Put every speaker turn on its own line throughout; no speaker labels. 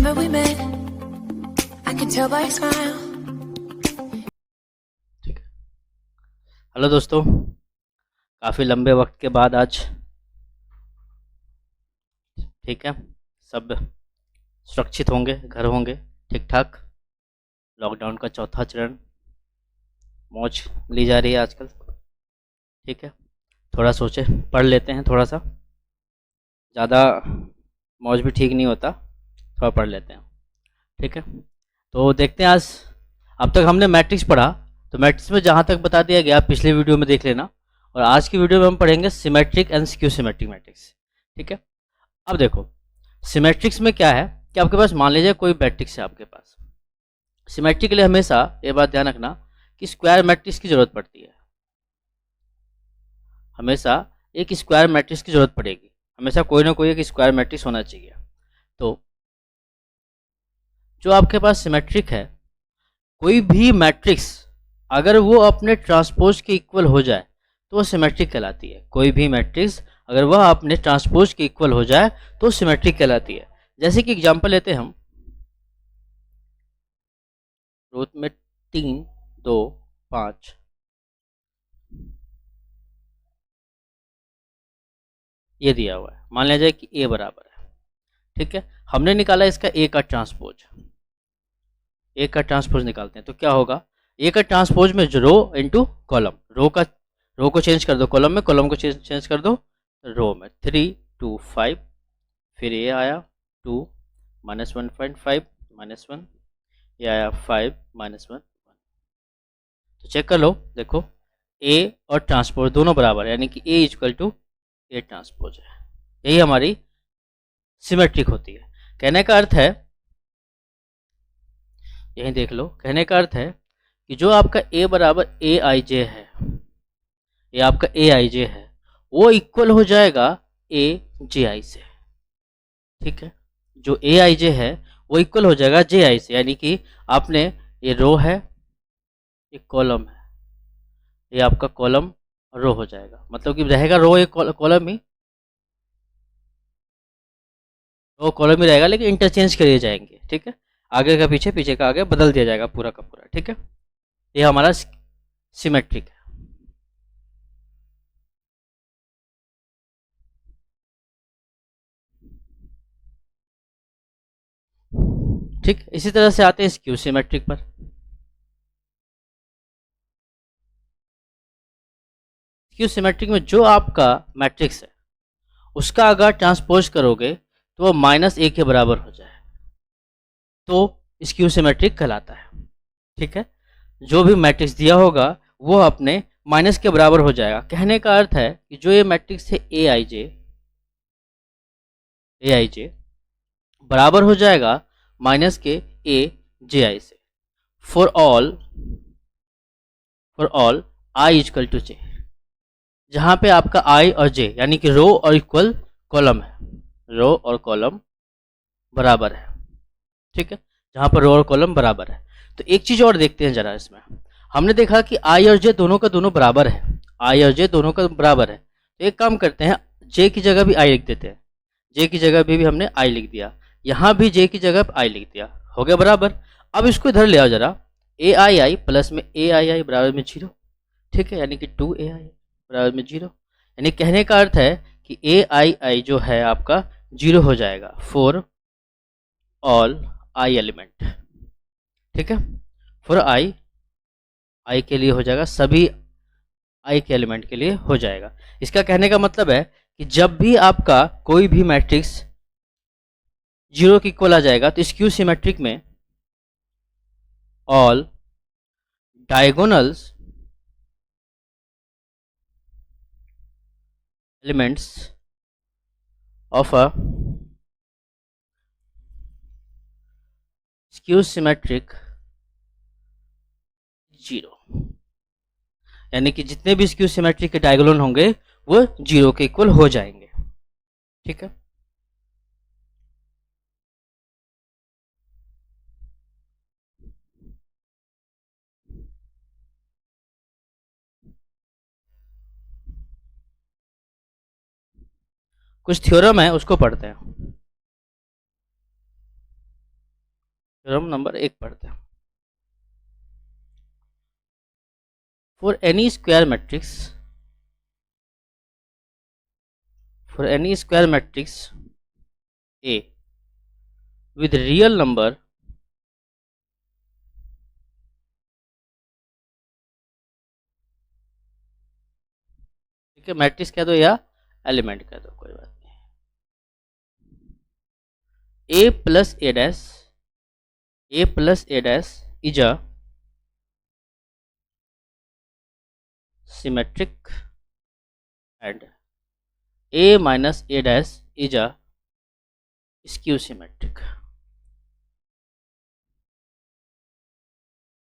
summer we met. I can tell by your smile.
ठीक है। Hello दोस्तों, काफ़ी लंबे वक्त के बाद आज ठीक है, सब सुरक्षित होंगे, घर होंगे ठीक ठाक। लॉकडाउन का चौथा चरण, मौज ली जा रही है आजकल। ठीक है, थोड़ा सोचे पढ़ लेते हैं, थोड़ा सा ज़्यादा मौज भी ठीक नहीं होता, थोड़ा पढ़ लेते हैं। ठीक है, तो देखते हैं आज। अब तक हमने मैट्रिक्स पढ़ा, तो मैट्रिक्स में जहाँ तक बता दिया गया पिछले वीडियो में देख लेना, और आज की वीडियो में हम पढ़ेंगे symmetric and skew symmetric matrix. ठीक है, अब देखो सिमेट्रिक्स में क्या है कि आपके पास मान लीजिए कोई मैट्रिक्स है आपके पास। सिमेट्रिक के लिए हमेशा ये बात ध्यान रखना कि स्क्वायर मैट्रिक्स की जरूरत पड़ती है। हमेशा एक स्क्वायर मैट्रिक्स की जरूरत पड़ेगी, हमेशा कोई ना कोई एक स्क्वायर मैट्रिक्स होना चाहिए। तो जो आपके पास सिमेट्रिक है, कोई भी मैट्रिक्स अगर वो अपने ट्रांसपोज के इक्वल हो जाए तो वो सिमेट्रिक कहलाती है। कोई भी मैट्रिक्स अगर वह अपने ट्रांसपोज के इक्वल हो जाए तो सिमेट्रिक कहलाती है। जैसे कि एग्जांपल लेते हैं हम, रूट में 3 2 5, ये दिया हुआ है, मान लिया जाए कि a बराबर है। ठीक है, हमने निकाला इसका a का ट्रांसपोज, a का ट्रांसपोज निकालते हैं तो क्या होगा, a का ट्रांसपोज में जो रो इंटू कॉलम, रो को चेंज कर दो कॉलम में, कॉलम को चेंज कर दो रो में। 3 2 5, फिर ये आया 2 -1.5 -1, ये आया 5 -1। तो चेक कर लो, देखो a और ट्रांसपोज दोनों बराबर है, यानी कि a equal to a transpose है। यही हमारी सिमेट्रिक होती है। कहने का अर्थ है, यही देख लो, कहने का अर्थ है कि जो आपका a बराबर ए आई जे है, ये आपका ए आई जे है, वो इक्वल हो जाएगा ए जे आई से। ठीक है, जो ए आई जे है वो इक्वल हो जाएगा जे आई से, यानी कि आपने ये रो है, ये कॉलम है, ये आपका कॉलम रो हो जाएगा, मतलब कि रहेगा रो एक कॉलम ही, रो कॉलम ही रहेगा, लेकिन इंटरचेंज करे जाएंगे। ठीक है, आगे का पीछे, पीछे का आगे बदल दिया जाएगा पूरा का पूरा। ठीक है, ये हमारा सिमेट्रिक है। ठीक, इसी तरह से आते हैं स्क्यू सिमेट्रिक पर। स्क्यू सिमेट्रिक में जो आपका मैट्रिक्स है उसका अगर ट्रांसपोज करोगे तो वो -a के बराबर हो जाए तो स्क्यू सिमेट्रिक कहलाता है। ठीक है, जो भी मैट्रिक्स दिया होगा वो अपने माइनस के बराबर हो जाएगा। कहने का अर्थ है कि जो ये मैट्रिक्स है ए आई जे बराबर हो जाएगा माइनस के ए जे आई से, for all I equal to J, जहां पे आपका आई और जे यानी कि रो और इक्वल कॉलम है, रो और कॉलम बराबर है। ठीक है, जहां पर रो और कॉलम बराबर है। तो एक चीज और देखते हैं जरा, इसमें हमने देखा कि आई और जे दोनों का दोनों बराबर है, आई और जे दोनों का बराबर है। तो एक काम करते हैं, जे की जगह भी आई लिख देते हैं, जे की जगह भी हमने आई लिख दिया, यहाँ भी जे की जगह आई लिख दिया, हो गया बराबर। अब इसको इधर ले आओ जरा, ए आई आई प्लस में ए आई आई बराबर में 0। ठीक है, यानी कि 2ai बराबर में 0, यानी कहने का अर्थ है कि ए आई आई जो है आपका 0 हो जाएगा फॉर ऑल आई एलिमेंट। ठीक है, फॉर आई के लिए हो जाएगा, सभी आई के एलिमेंट के लिए हो जाएगा। इसका कहने का मतलब है कि जब भी आपका कोई भी मैट्रिक्स 0 के इक्वल आ जाएगा तो स्क्यू सिमेट्रिक में all diagonals elements of a skew symmetric 0, यानी कि जितने भी स्क्यू सिमेट्रिक के डायगोनल होंगे वो 0 के इक्वल हो जाएंगे। ठीक है, कुछ थ्योरम है उसको पढ़ते हैं। थ्योरम नंबर 1 पढ़ते हैं। For N E square matrix A with real number ठीक है, मैट्रिक्स कह दो या एलिमेंट कह दो, कोई बात नहीं। A plus A dash is a symmetric and A minus A dash is a skew symmetric।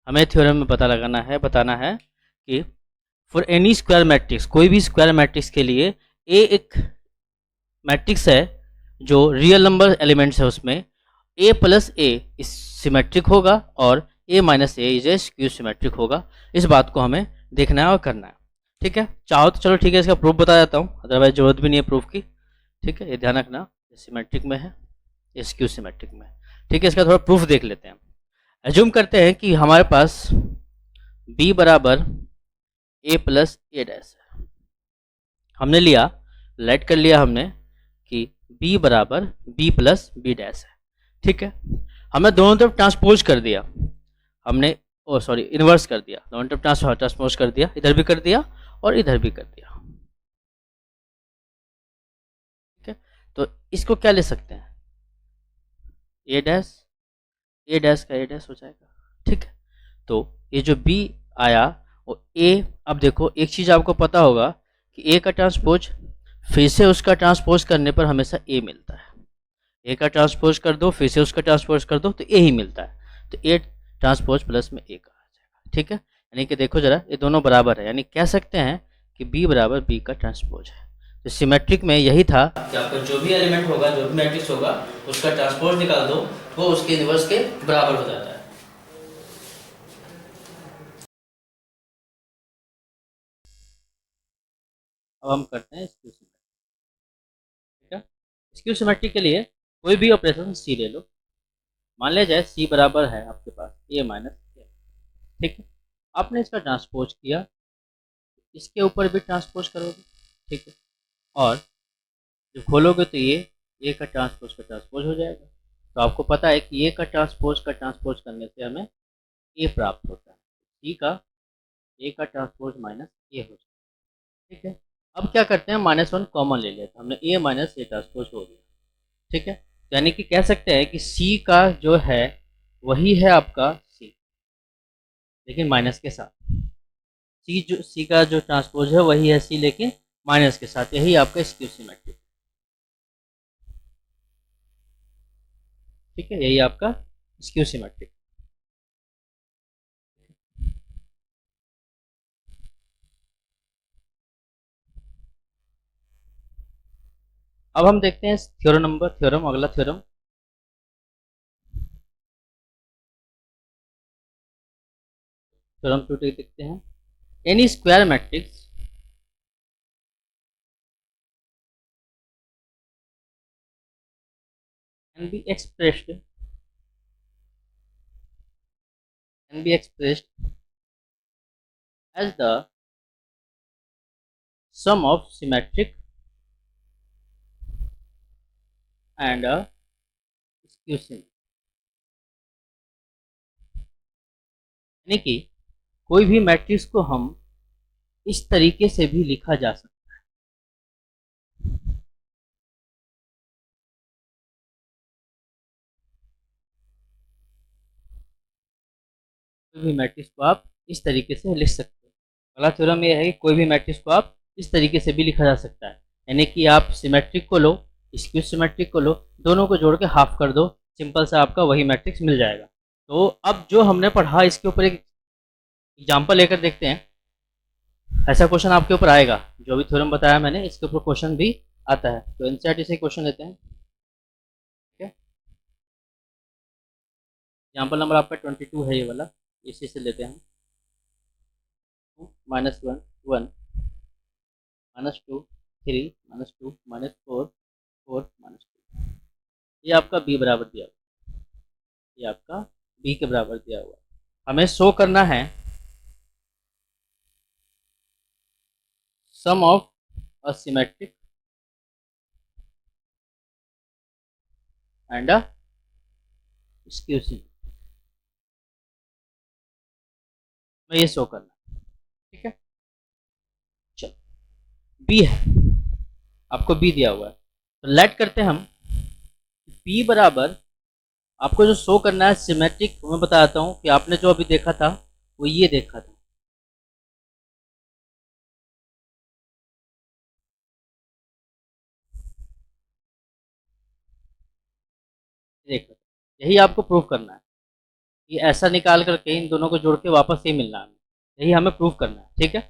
हमें थ्योरम में बताना है कि फॉर एनी स्क्वायर मैट्रिक्स, कोई भी स्क्वायर मैट्रिक्स के लिए ए एक मैट्रिक्स है जो रियल नंबर एलिमेंट्स है, उसमें ए प्लस ए सिमेट्रिक होगा और A minus A is a skew symmetric होगा। इस बात को हमें देखना है और करना है। ठीक है, चाहो तो चलो ठीक है, इसका प्रूफ बता देता हूँ, अदरवाइज जरूरत भी नहीं है प्रूफ की। ठीक है, ये ध्यान रखना, सिमेट्रिक में है, ये स्क्यू सिमेट्रिक में है। ठीक है, इसका थोड़ा प्रूफ देख लेते हैं। एज्यूम करते हैं कि हमारे पास b बराबर a प्लस ए डैश है। हमने लिया, लेट कर लिया हमने कि b बराबर b प्लस बी डैश है। ठीक है, हमने दोनों तरफ ट्रांसपोज कर दिया, हमने इन्वर्स कर दिया, दोनों तरफ ट्रांसपोज कर दिया, इधर भी कर दिया और इधर भी कर दिया। ठीक है, तो इसको क्या ले सकते हैं, ए डैश का ए डैश हो जाएगा। ठीक है, तो ये जो b आया वो a, अब देखो एक चीज़ आपको पता होगा कि a का ट्रांसपोज फिर से उसका ट्रांसपोज करने पर हमेशा a मिलता है। a का ट्रांसपोज कर दो, फिर से उसका ट्रांसपोज कर दो तो a ही मिलता है, तो a ट्रांसपोज प्लस में a का आ जाएगा। ठीक है, यानी कि देखो जरा, ये दोनों बराबर है, यानी कह सकते हैं कि b बराबर b का ट्रांसपोज है। तो सिमेट्रिक में यही था कि आपका जो भी एलिमेंट होगा, जो भी मैट्रिक्स होगा, उसका ट्रांसपोज निकाल दो, वो उसके इन्वर्स के बराबर हो जाता है। अब हम करते हैं स्क्यू सिमेट्रिक। ठीक है, स्क्यू सिमेट्रिक के लिए कोई भी ऑपरेशन सी ले लो, मान लिया जाए सी बराबर है आपके पास ए माइनस ए। ठीक है, आपने इसका ट्रांसपोज किया, इसके ऊपर भी ट्रांसपोज करोगे। ठीक है, और जब खोलोगे तो ये ए का ट्रांसपोज हो जाएगा। तो आपको पता है कि ए का ट्रांसपोज करने से हमें ए प्राप्त होता है, सी का ए का ट्रांसपोज माइनस ए हो जाता है। ठीक है, अब क्या करते हैं, -1 कॉमन ले लेते हैं, हमने ए माइनस ए ट्रांसपोज हो गया। ठीक है, यानी कि कह सकते हैं कि सी का जो है वही है आपका सी, लेकिन माइनस के साथ। सी का जो ट्रांसपोज है वही है सी, लेकिन माइनस के साथ। यही आपका स्क्यू सिमेट्रिक। ठीक है, यही आपका स्क्यू सिमेट्रिक। अब हम देखते हैं अगला थ्योरम थ्योरम 2 देखते हैं। N E square matrix can be expressed as the sum of symmetric and a skew symmetric। यानी कि कोई भी मैट्रिक्स को हम इस तरीके से भी लिखा जा सकता है। कोई भी मैट्रिक्स को आप इस तरीके से लिख सकते हो। अगला थ्योरम यह है कि कोई भी मैट्रिक्स को आप इस तरीके से भी लिखा जा सकता है, यानी कि आप सिमेट्रिक को लो, स्क्यू सिमेट्रिक को लो, दोनों को जोड़ के हाफ कर दो, सिंपल सा आपका वही मैट्रिक्स मिल जाएगा। तो अब जो हमने पढ़ा इसके ऊपर एक एग्जाम्पल लेकर देखते हैं। ऐसा क्वेश्चन आपके ऊपर आएगा, जो भी थ्योरम बताया मैंने इसके ऊपर क्वेश्चन भी आता है। तो एनसीईआरटी से क्वेश्चन लेते हैं। ठीक है, एग्जाम्पल नंबर आपका 22 है, ये वाला, इसी से लेते हैं। -1 1 -2 3 -2 -4 4 -2, ये आपका b बराबर दिया, ये आपका बी के बराबर दिया हुआ है। हमें शो करना है sum of a symmetric and a skew symmetric, मैं ये शो करना है। ठीक है, चलो बी है, आपको बी दिया हुआ है, तो लेट करते हैं हम बी बराबर, आपको जो शो करना है सिमेट्रिक, मैं बताता हूँ कि आपने जो अभी देखा था वो ये देखा था, देखा था, यही आपको प्रूव करना है। ये ऐसा निकाल करके इन दोनों को जोड़ के वापस ये मिलना है, यही हमें प्रूव करना है। ठीक है,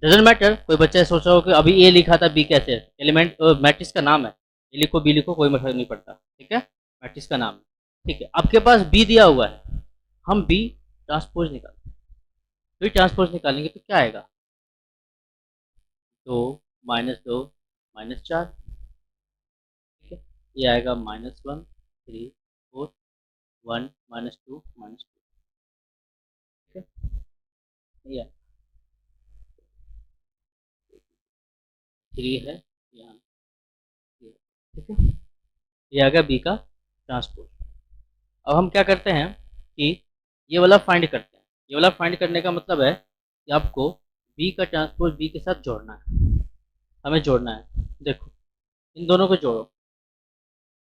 डजेंट मैटर, कोई बच्चा सोच रहा हो कि अभी ए लिखा था बी कैसे है, एलिमेंट मैट्रिक्स का नाम है, ए लिखो बी लिखो कोई मतलब नहीं पड़ता। ठीक है, मैट्रिक्स का नाम है। ठीक है, आपके पास बी दिया हुआ है, हम बी ट्रांसपोज निकालते हैं, बी ट्रांसपोज निकालेंगे तो क्या आएगा, 2 -2 -4, ठीक है, ये आएगा -1 3 4 1 -2 -2, ठीक है, ये 3 है यहाँ, ठीक है, ये आ गया बी का ट्रांसपोज। अब हम क्या करते हैं कि ये वाला फाइंड करते हैं, ये वाला फाइंड करने का मतलब है कि आपको बी का ट्रांसपोज बी के साथ जोड़ना है, हमें जोड़ना है। देखो इन दोनों को जोड़ो,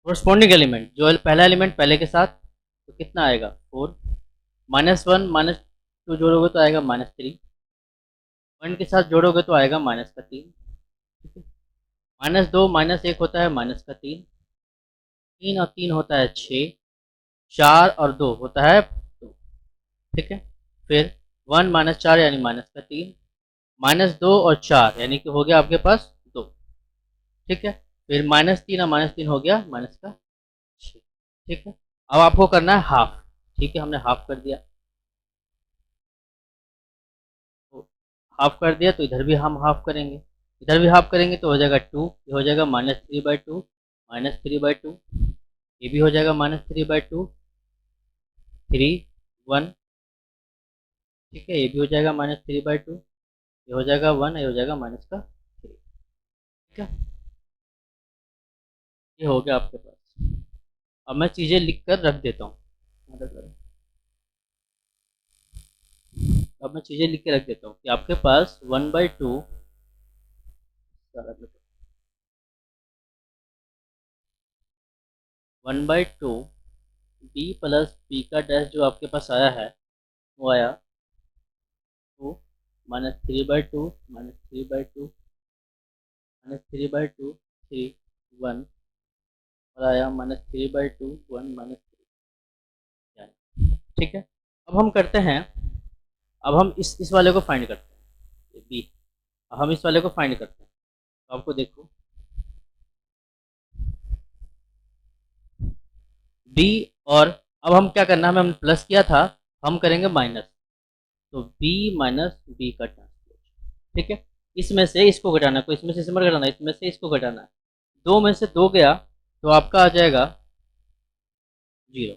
कोरस्पॉन्डिंग एलिमेंट, जो पहला एलिमेंट पहले के साथ, तो कितना आएगा 4, -1 -2 जोड़ोगे तो आएगा -3, 1 के साथ जोड़ोगे तो आएगा -3, ठीक है, -2 -1 होता है -3, 3 और 3 होता है 6, 4 और 2 होता है 2, ठीक है, फिर 1 -4 यानी -3, -2 और 4 यानी कि हो गया आपके पास 2, ठीक है, फिर -3 और -3 हो गया -6, ठीक है। अब आपको करना है हाफ, ठीक है, हमने हाफ कर दिया, तो हाफ कर दिया तो इधर भी हम हाफ करेंगे, इधर भी हाफ करेंगे तो हो जाएगा 2, ये हो जाएगा -3/2, -3/2, ये भी हो जाएगा -3/2, 3 1, ठीक है, ये भी हो जाएगा -3/2, ये हो जाएगा 1, ये हो जाएगा -3, ठीक है, ये हो गया आपके पास। अब मैं चीज़ें लिख कर रख देता हूँ, अब मैं चीज़ें लिख के रख देता हूँ कि आपके पास 1/2 1/2 बी प्लस बी का डैश जो आपके पास आया है वो आया 2 -3/2 -3/2 -3/2 3 1, और आया -3/2 1 -3, ठीक है। अब हम करते हैं, अब हम इस वाले को फाइंड करते हैं, बी, हम इस वाले को फाइंड करते हैं, तो आपको देखो बी, और अब हम क्या करना है, हमने प्लस किया था, हम करेंगे माइनस, तो बी माइनस बी का ट्रांसपोज, ठीक है, इसमें से इसको घटाना, को इसमें से इसमें घटाना, इसमें से इसको घटाना है, 2 में से 2 गया तो आपका आ जाएगा 0,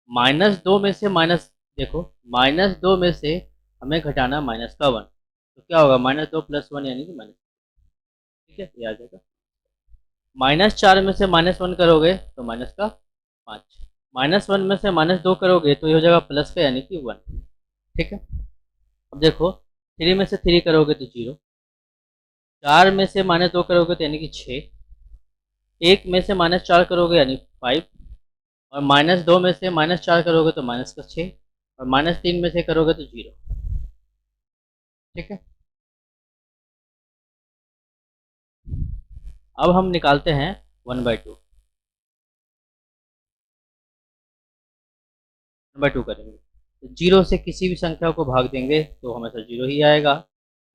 -2 में से माइनस, देखो -2 में से हमें घटाना -1, तो क्या होगा -2 + 1 यानी कि माइनस, ठीक है, ये आ जाएगा। -4 में से -1 करोगे तो -5, -1 में से -2 करोगे तो ये हो जाएगा प्लस का यानी कि 1, ठीक है। अब देखो 3 में से 3 करोगे तो 0, 4 में से -2 करोगे तो यानी कि 6, 1 में से -4 करोगे यानी 5, और -2 में से -4 करोगे तो -6, और -3 में से करोगे तो 0, ठीक है। अब हम निकालते हैं 1/2, 1/2 करेंगे तो 0 से किसी भी संख्या को भाग देंगे तो हमेशा 0 ही आएगा,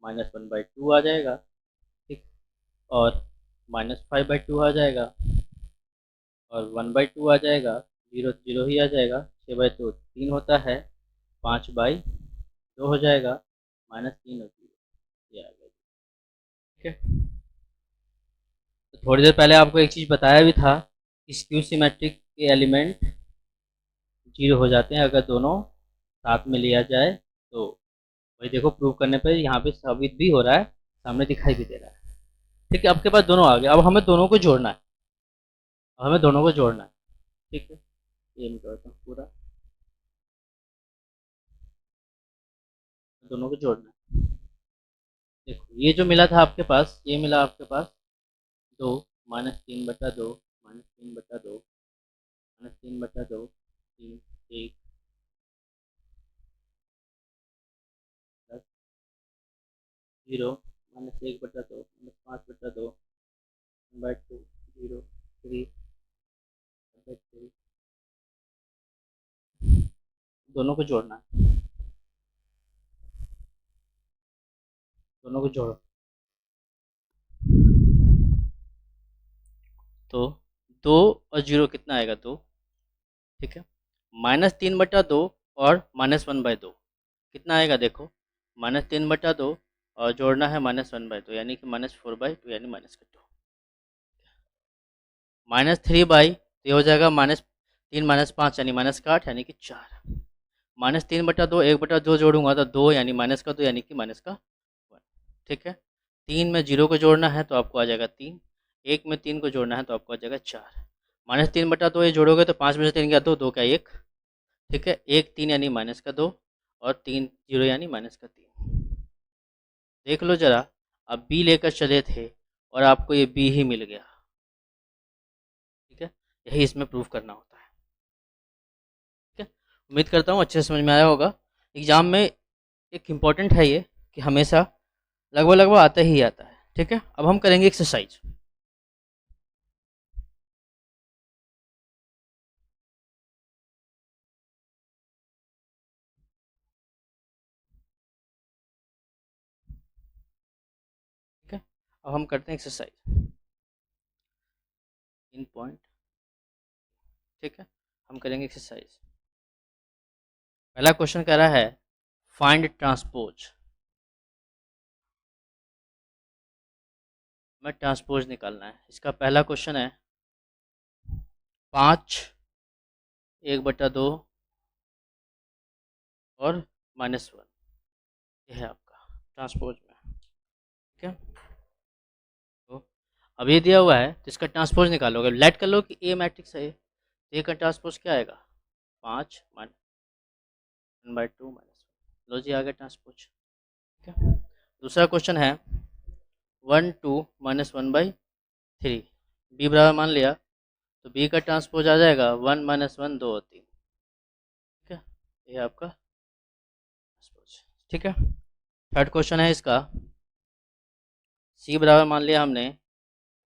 -1/2 आ जाएगा, ठीक, और -5/2 आ जाएगा, और 1/2 आ जाएगा, 0 0 ही आ जाएगा, 6/2 3 होता है, 5/2 हो जाएगा, -3 और 0, ये आ गया, ठीक है। तो थोड़ी देर पहले आपको एक चीज़ बताया भी था, स्क्यू सिमेट्रिक के एलिमेंट जीरो हो जाते हैं अगर दोनों साथ में लिया जाए तो। वही देखो, प्रूव करने पर यहाँ पे साबित भी हो रहा है, सामने दिखाई भी दे रहा है। ठीक है, आपके पास दोनों आ गए। अब हमें दोनों को जोड़ना है, हमें दोनों को जोड़ना है। ठीक है, ये मैं करता हूँ पूरा, दोनों को जोड़ना है। देखो, ये जो मिला था आपके पास, ये मिला आपके पास 2 -3/2 -3/2 -3/2 3 1 प्लस 0 -1/2 -5/2 1/2 0 3 3। दोनों को जोड़ना है, दोनों को जोड़ो। तो 2 और 0 कितना आएगा? 2। ठीक है, -3/2 और -1/2 कितना आएगा? देखो, -3/2 और जोड़ना है -1/2 यानी कि -4/2 यानी -2। -3/, तो ये हो जाएगा -3 -5 यानी -8 यानी कि 4। -3/2 1/2 जोड़ूंगा तो 2 यानी -2 यानी कि -1। ठीक है, 3 में 0 को जोड़ना है तो आपको आ जाएगा 3, 1 में 3 को जोड़ना है तो आपको आ जाएगा 4। -3/2 ये जोड़ोगे तो 5 में से 3 गया 2, 2 का 1। ठीक है, 1 3 यानी -2 और 3 0 यानी -3। देख लो जरा, आप बी लेकर चले थे और आपको ये बी ही मिल गया। ठीक है, यही इसमें प्रूफ करना होता है। ठीक है, उम्मीद करता हूँ अच्छे से समझ में आया होगा। एग्जाम में एक इम्पॉर्टेंट है ये कि हमेशा लगभग लगभग आता ही आता है। ठीक है, अब हम करेंगे एक्सरसाइज। ठीक है, अब हम करते हैं एक्सरसाइज इन पॉइंट। ठीक है, हम करेंगे एक्सरसाइज। पहला क्वेश्चन कह रहा है फाइंड ट्रांसपोज। में ट्रांसपोज निकालना है। इसका पहला क्वेश्चन है 5 1/2 और -1। ये है आपका ट्रांसपोज में। ठीक है, तो अब ये दिया हुआ है तो इसका ट्रांसपोज निकालोगे। लेट कर लो कि ए मैट्रिक्स है, ए का ट्रांसपोज क्या आएगा? 5 1/2 -1। लो जी, आ गया ट्रांसपोज। ठीक है, दूसरा क्वेश्चन है 1 2 -1/3। बी बराबर मान लिया तो बी का ट्रांसपोज आ जाएगा 1 -1 2 और 3। ठीक है, ये आपका ट्रांसपोज। ठीक है, थर्ड क्वेश्चन है इसका सी बराबर मान लिया हमने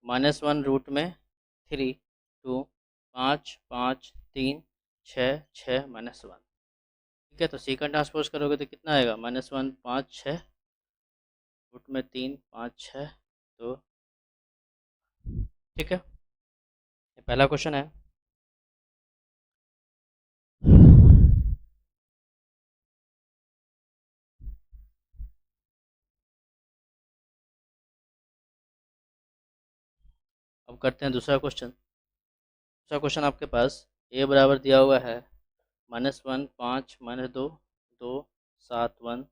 -1√3 2 5 5 3 6 6 -1। ठीक है, तो सी का ट्रांसपोज करोगे तो कितना आएगा? -1 5 6 √3 5 6 2। ठीक है, ये पहला क्वेश्चन है। अब करते हैं दूसरा क्वेश्चन। दूसरा क्वेश्चन आपके पास ए बराबर दिया हुआ है -1 5 -2 2 7 1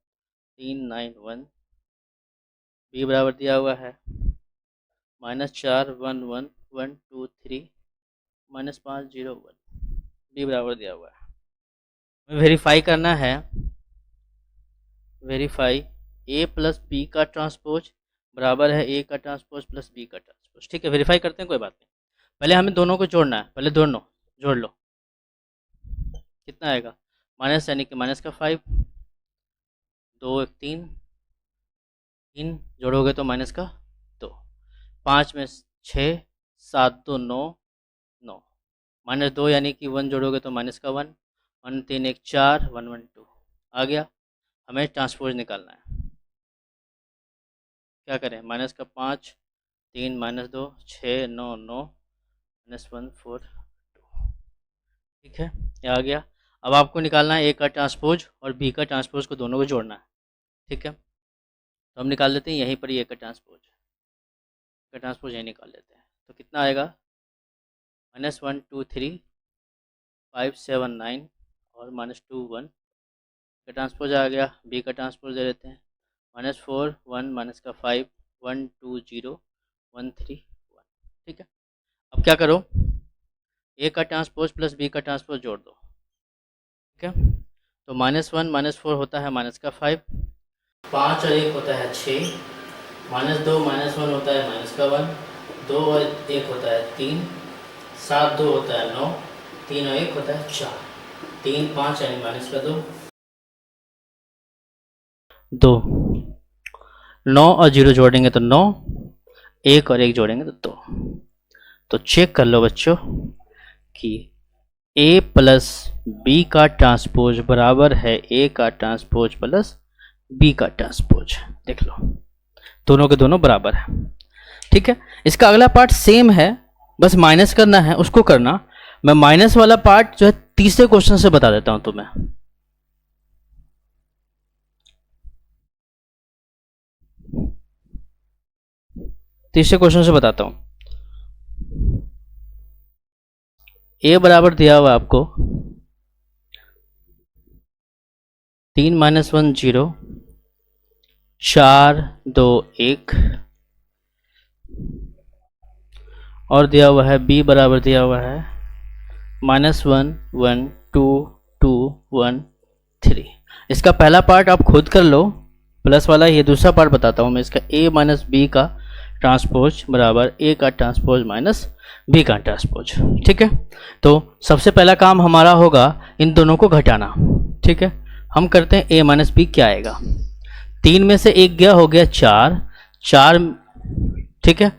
3 9 1। बी बराबर दिया हुआ है -4 1 1 1 2 3 -5 0 1। डी बराबर दिया हुआ है। वेरीफाई करना है, वेरीफाई ए प्लस बी का ट्रांसपोज बराबर है ए का ट्रांसपोज प्लस बी का ट्रांसपोज। ठीक है, वेरीफाई करते हैं, कोई बात नहीं। पहले हमें दोनों को जोड़ना है, पहले दोनों जोड़ लो। कितना आएगा? माइनस यानी कि -5, 2 1 3 3 जोड़ोगे तो -2, 5 में 6 7 2 9 9 -2 यानी कि 1 जोड़ोगे तो -1 1 3 1 4 1 1 2 आ गया। हमें ट्रांसपोज निकालना है। क्या करें? -5 3 -2 6 9 9 -1 4 2। ठीक है, ये आ गया। अब आपको निकालना है ए का ट्रांसपोज और बी का ट्रांसपोज को दोनों को जोड़ना है। ठीक है, तो हम निकाल लेते हैं यहीं पर ए का ट्रांसपोज यहीं निकाल लेते हैं। तो कितना आएगा? -1 2 3 5 7 9 और -2 1 का ट्रांसपोज आ गया, बी का ट्रांसपोज दे देते हैं, -4 1 -5 1 2 0 1 3 1। ठीक है, अब क्या करो, ए का ट्रांसपोज प्लस बी का ट्रांसपोज जोड़ दो। ठीक है, तो -1 -4 होता है -5, 5 और 1 होता है 6, -2 -1 होता है -1, 2 और 1 होता है 3, 7 2 होता है 9, 3 और 1 होता है 4, 3 5 यानी -2, 9 और 0 जोड़ेंगे तो 9, 1 और 1 जोड़ेंगे तो 2। तो चेक कर लो बच्चों कि a प्लस बी का ट्रांसपोज बराबर है a का ट्रांसपोज प्लस b का ट्रांसपोज। देख लो दोनों के दोनों बराबर है। ठीक है, इसका अगला पार्ट सेम है, बस माइनस करना है, उसको करना। मैं माइनस वाला पार्ट जो है तीसरे क्वेश्चन से बता देता हूं तुम्हें। तीसरे क्वेश्चन से बताता हूं। ए बराबर दिया हुआ आपको 3 - 1 0, 4 2 1, और दिया हुआ है बी बराबर दिया हुआ है -1 1 2 2 1 3। इसका पहला पार्ट आप खुद कर लो, प्लस वाला ये दूसरा पार्ट बताता हूँ मैं इसका। a माइनस बी का ट्रांसपोज बराबर a का ट्रांसपोज माइनस b का ट्रांसपोज। ठीक है, तो सबसे पहला काम हमारा होगा इन दोनों को घटाना। ठीक है, हम करते हैं a माइनस बी क्या आएगा, 3 में से 1 गया, हो गया 4 4। ठीक है,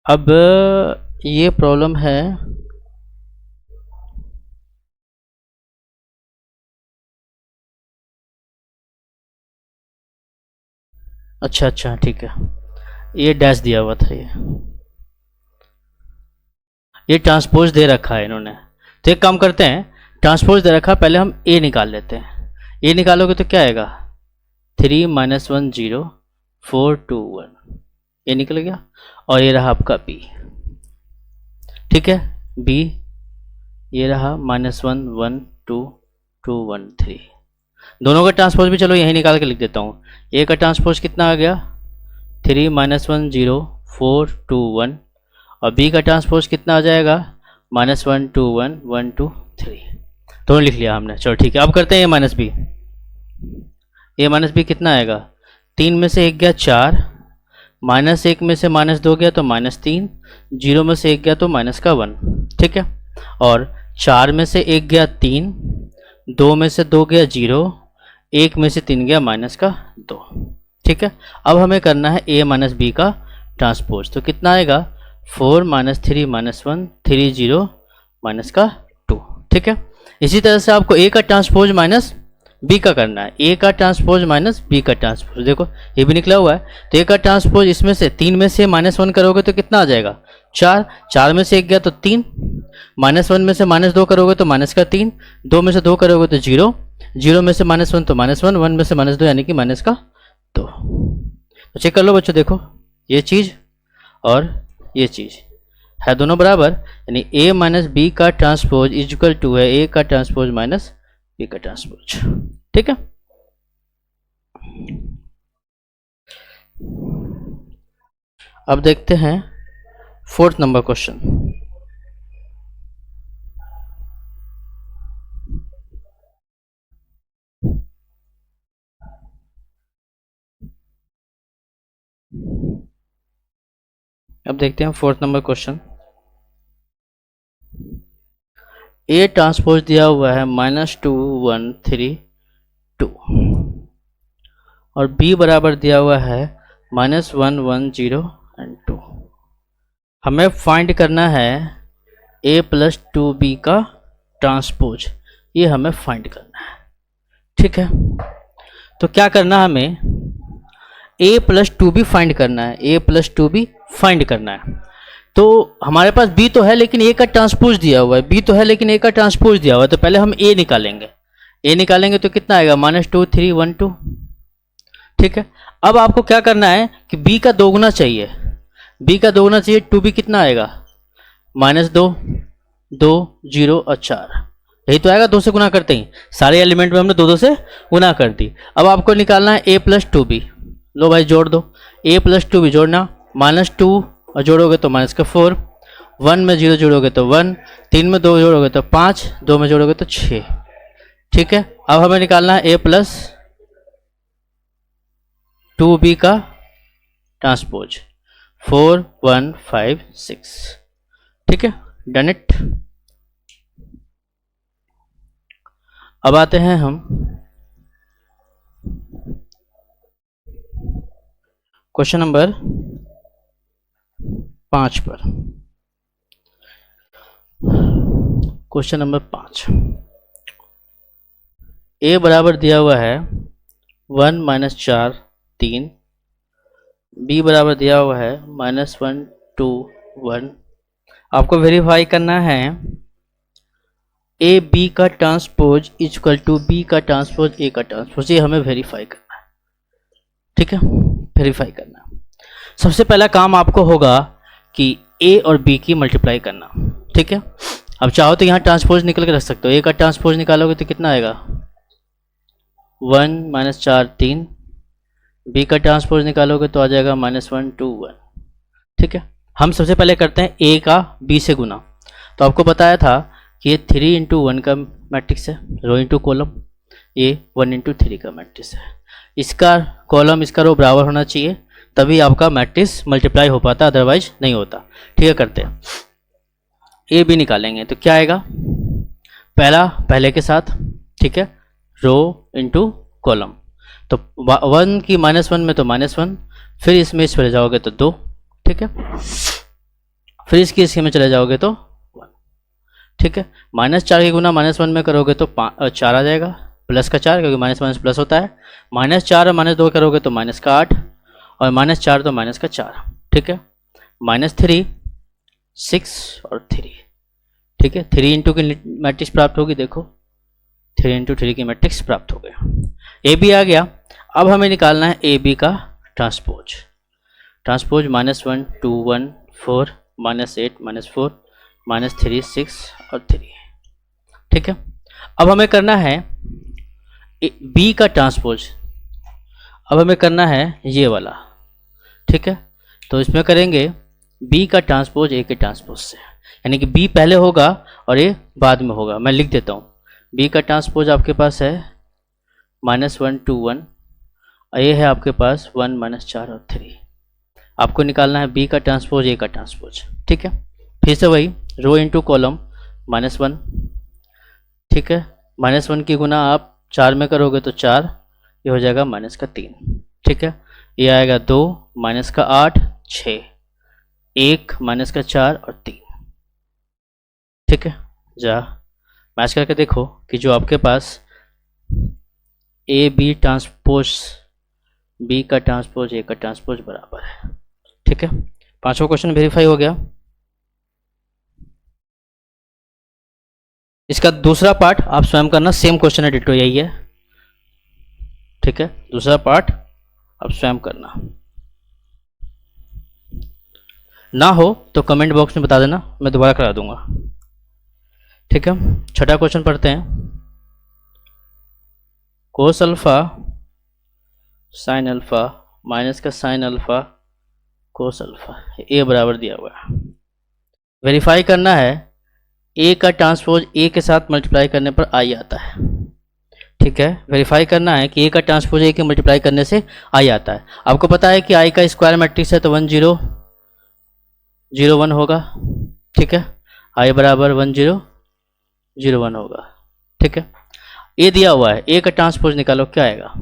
अब ये प्रॉब्लम है, अच्छा ठीक है, ये डैश दिया हुआ था, ये ट्रांसपोज दे रखा है इन्होंने। तो एक काम करते हैं, ट्रांसपोज दे रखा, पहले हम ए निकाल लेते हैं। ए निकालोगे तो क्या आएगा, 3 - 1 0 4 2 1, ये निकल गया। और ये रहा आपका बी। ठीक है, बी ये रहा -1 1 2 2 1 3। दोनों का ट्रांसपोज भी चलो यही निकाल के लिख देता हूँ। ए का ट्रांसपोज कितना आ गया, 3 - 1 0 4 2 1, और बी का ट्रांसपोज कितना आ जाएगा, -1 2 1 1 2 3। दोनों लिख लिया हमने। चलो ठीक है, अब करते हैं ए माइनस बी। ए माइनस बी कितना आएगा, 3 में से 1 गया 4, -1 में से -2 गया तो -3, 0 में से 1 गया तो -1। ठीक है, और 4 में से 1 गया 3, 2 में से 2 गया 0, 1 में से 3 गया -2। ठीक है, अब हमें करना है a माइनस बी का ट्रांसपोज। तो कितना आएगा, 4 - 3 - 1 3 0 -2। ठीक है, इसी तरह से आपको a का ट्रांसपोज माइनस b का करना है, a का ट्रांसपोज माइनस b का ट्रांसपोज। देखो ये भी निकला हुआ है, तो a का ट्रांसपोज इसमें से 3 में से -1 करोगे तो कितना आ जाएगा, 4, 4 में से 1 गया तो 3, -1 में से -2 करोगे तो -3, 2 में से 2 करोगे तो 0, 0 में से -1 तो -1, 1 में से -2 यानी कि -2। तो चेक कर लो बच्चों, देखो ये चीज़ और ये चीज़ है दोनों बराबर, यानी a माइनस बी का ट्रांसपोज इक्वल टू है a का ट्रांसपोज माइनस b का ट्रांसपोज। ठीक है, अब देखते हैं 4th नंबर क्वेश्चन। अब देखते हैं 4th number question. A transpose दिया हुआ है -2 1 3 2, और बी बराबर दिया हुआ है -1 1 0 एंड 2। हमें फाइंड करना है a प्लस 2b का ट्रांसपोज, ये हमें फाइंड करना है। ठीक है, तो क्या करना है, हमें a प्लस 2b फाइंड करना है, a प्लस 2b फाइंड करना है। तो हमारे पास b तो है लेकिन a का ट्रांसपोज दिया हुआ है, b तो है लेकिन a का ट्रांसपोज दिया हुआ है, तो पहले हम a निकालेंगे। a निकालेंगे तो कितना आएगा, -2 3 1 2। ठीक है, अब आपको क्या करना है कि b का दोगुना चाहिए, b का दोगुना चाहिए, 2b कितना आएगा, -2, 2 0 और 4, यही तो आएगा 2 से गुना करते ही, सारे एलिमेंट में हमने 2 2 से गुना कर दी। अब आपको निकालना है a प्लस 2b, लो भाई जोड़ दो, a प्लस 2b जोड़ना, -2 और जोड़ोगे तो -4, 1 में 0 जोड़ोगे तो 1, 3 में 2 जोड़ोगे तो 5, 2 में जोड़ोगे तो 6। ठीक है, अब हमें निकालना है a प्लस 2b का ट्रांसपोज, 4 1 5 6। ठीक है, डन इट। अब आते हैं हम क्वेश्चन नंबर 5 पर। क्वेश्चन नंबर 5, a बराबर दिया हुआ है 1 -4 3, b बराबर दिया हुआ है -1 2 1। आपको वेरीफाई करना है ए बी का ट्रांसपोज इक्वल टू बी का ट्रांसपोज ए का ट्रांसपोज, ये हमें वेरीफाई करना है। ठीक है, वेरीफाई करना है। सबसे पहला काम आपको होगा कि ए और बी की मल्टीप्लाई करना। ठीक है, अब चाहो तो यहाँ ट्रांसपोज निकल के रख सकते हो, ए का ट्रांसपोज निकालोगे तो कितना आएगा 1 -4 3, बी का ट्रांसपोज निकालोगे तो आ जाएगा -1 2 1। ठीक है, हम सबसे पहले करते हैं ए का बी से गुना। तो आपको बताया था कि ये 3 × 1 का मैट्रिक्स है, रो इंटू कॉलम, ये 1 × 3 का मैट्रिक्स है। इसका कॉलम इसका रो बराबर होना चाहिए, तभी आपका मैट्रिक्स मल्टीप्लाई हो पाता, अदरवाइज नहीं होता। ठीक है, करते हैं ए बी निकालेंगे तो क्या आएगा, पहला पहले के साथ, ठीक है, रो इंटू कॉलम। तो 1 की -1 में तो -1, फिर इसमें इस चले जाओगे तो 2, ठीक है, फिर इसके में चले जाओगे तो 1। ठीक है, -4 की गुना -1 में करोगे तो 4 आ जाएगा, प्लस का 4 क्योंकि माइनस प्लस होता है, -4 और -2 करोगे तो -8 और -4 तो -4। ठीक है, -3 6 और 3। ठीक है, 3 इंटू की मैट्रिक्स प्राप्त होगी, देखो 3 × 3 की मैट्रिक्स प्राप्त हो गया। ए बी आ गया। अब हमें निकालना है ए बी का ट्रांसपोज। ट्रांसपोज -1 2 1 4 -8 -4 -3 6 और 3। ठीक है, अब हमें करना है बी का ट्रांसपोज, अब हमें करना है ये वाला। ठीक है, तो इसमें करेंगे बी का ट्रांसपोज ए के ट्रांसपोज से, यानी कि बी पहले होगा और ए बाद में होगा। मैं लिख देता हूँ, बी का ट्रांसपोज आपके पास है -1 2 1 और ये है आपके पास 1 -4 और 3। आपको निकालना है बी का ट्रांसपोज ए का ट्रांसपोज। ठीक है, फिर से वही रो इंटू कॉलम -1। ठीक है, -1 की गुना आप 4 में करोगे तो 4, ये हो जाएगा -3। ठीक है, ये आएगा 2 -8 6, 1 -4 और 3। ठीक है, जा मैच करके देखो कि जो आपके पास ए बी ट्रांसपोज बी का ट्रांसपोज ए का ट्रांसपोज बराबर है। ठीक है, पांचवा क्वेश्चन वेरीफाई हो गया। इसका दूसरा पार्ट आप स्वयं करना, सेम क्वेश्चन है, डिटो यही है। ठीक है, दूसरा पार्ट आप स्वयं करना, ना हो तो कमेंट बॉक्स में बता देना, मैं दोबारा करा दूंगा। ठीक है, छठा क्वेश्चन पढ़ते हैं। कोस अल्फा साइन अल्फा माइनस का साइन अल्फा कोस अल्फा, ए बराबर दिया हुआ है। वेरीफाई करना है ए का ट्रांसपोज ए के साथ मल्टीप्लाई करने पर आई आता है। ठीक है, वेरीफाई करना है कि ए का ट्रांसपोज ए के मल्टीप्लाई करने से आई आता है। आपको पता है कि आई का स्क्वायर मैट्रिक्स है तो 1 0 0 1 होगा। ठीक है, आई बराबर 1 0 0 1 होगा। ठीक है, ए दिया हुआ है, ए का ट्रांसपोज निकालो, क्या आएगा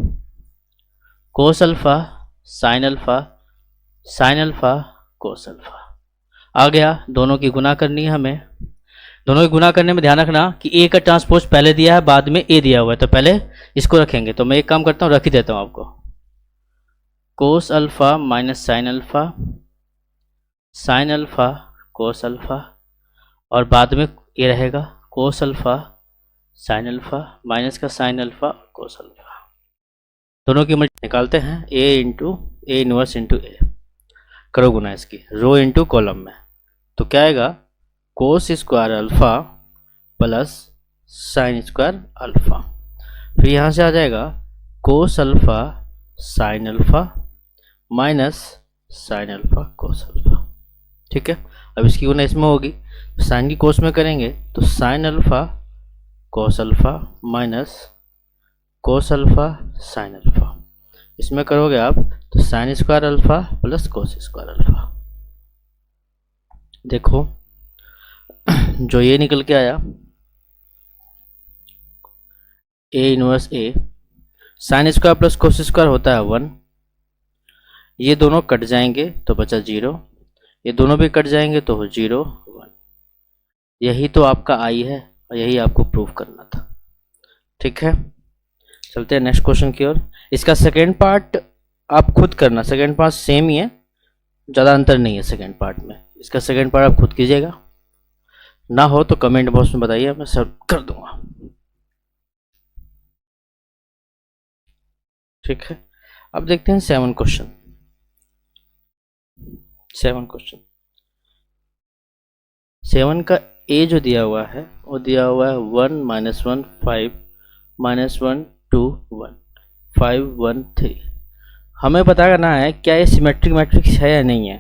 cos alpha sine alpha cos alpha आ गया। दोनों की गुना करनी है हमें। दोनों की गुना करने में ध्यान रखना कि ए का ट्रांसपोज पहले दिया है, बाद में ए दिया हुआ है, तो पहले इसको रखेंगे। तो मैं एक काम करता हूँ, रख ही देता हूँ आपको, cos alpha minus sign alpha cos alpha, और बाद में ये रहेगा कोस अल्फा साइन अल्फा माइनस का साइन अल्फा कोस अल्फा। दोनों की मल्टी निकालते हैं, ए इनवर्स इंटू ए, करो गुना इसकी रो इंटू कॉलम में, तो क्या आएगा cos square alpha plus sine square alpha. फिर यहाँ से आ जाएगा कोस alpha sine alpha minus sign alpha cos alpha. ठीक है, अब इसकी गुना इसमें होगी, साइन की कोस में करेंगे तो sign alpha cos alpha minus cos alpha sine alpha. इसमें करोगे आप तो sine square alpha plus cos square alpha. देखो जो ये निकल के आया A inverse A, sine square plus cos square होता है 1, ये दोनों कट जाएंगे तो बचा 0, ये दोनों भी कट जाएंगे तो 0 1। यही तो आपका आई है और यही आपको प्रूव करना था। ठीक है, चलते हैं नेक्स्ट क्वेश्चन की ओर। इसका सेकेंड पार्ट आप खुद करना, सेकेंड पार्ट सेम ही है, ज़्यादा अंतर नहीं है सेकेंड पार्ट में। इसका सेकेंड पार्ट आप खुद कीजिएगा, ना हो तो कमेंट बॉक्स में बताइए, मैं सब कर दूंगा। ठीक है, अब देखते हैं 7 क्वेश्चन। 7 का ए जो दिया हुआ है वो दिया हुआ है 1 -1 5 -1 2 1 5 1 3। हमें पता करना है क्या ये सिमेट्रिक मैट्रिक्स है या नहीं है।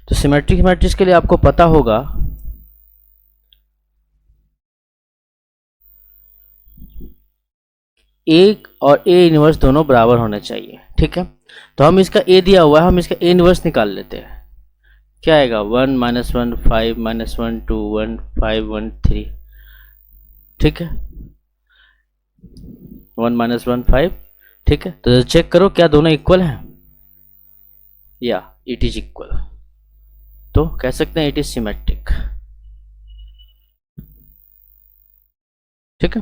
तो सिमेट्रिक मैट्रिक्स के लिए आपको पता होगा ए और ए इनवर्स दोनों बराबर होने चाहिए। ठीक है, तो हम इसका ए दिया हुआ है, हम इसका ए इनवर्स निकाल लेते हैं। क्या आएगा 1 -1 5 -1 2 1 5 1 3। ठीक है, 1 -1 5। ठीक है, तो चेक करो क्या दोनों इक्वल हैं या इट इज इक्वल, तो कह सकते हैं इट इज सिमेट्रिक। ठीक है,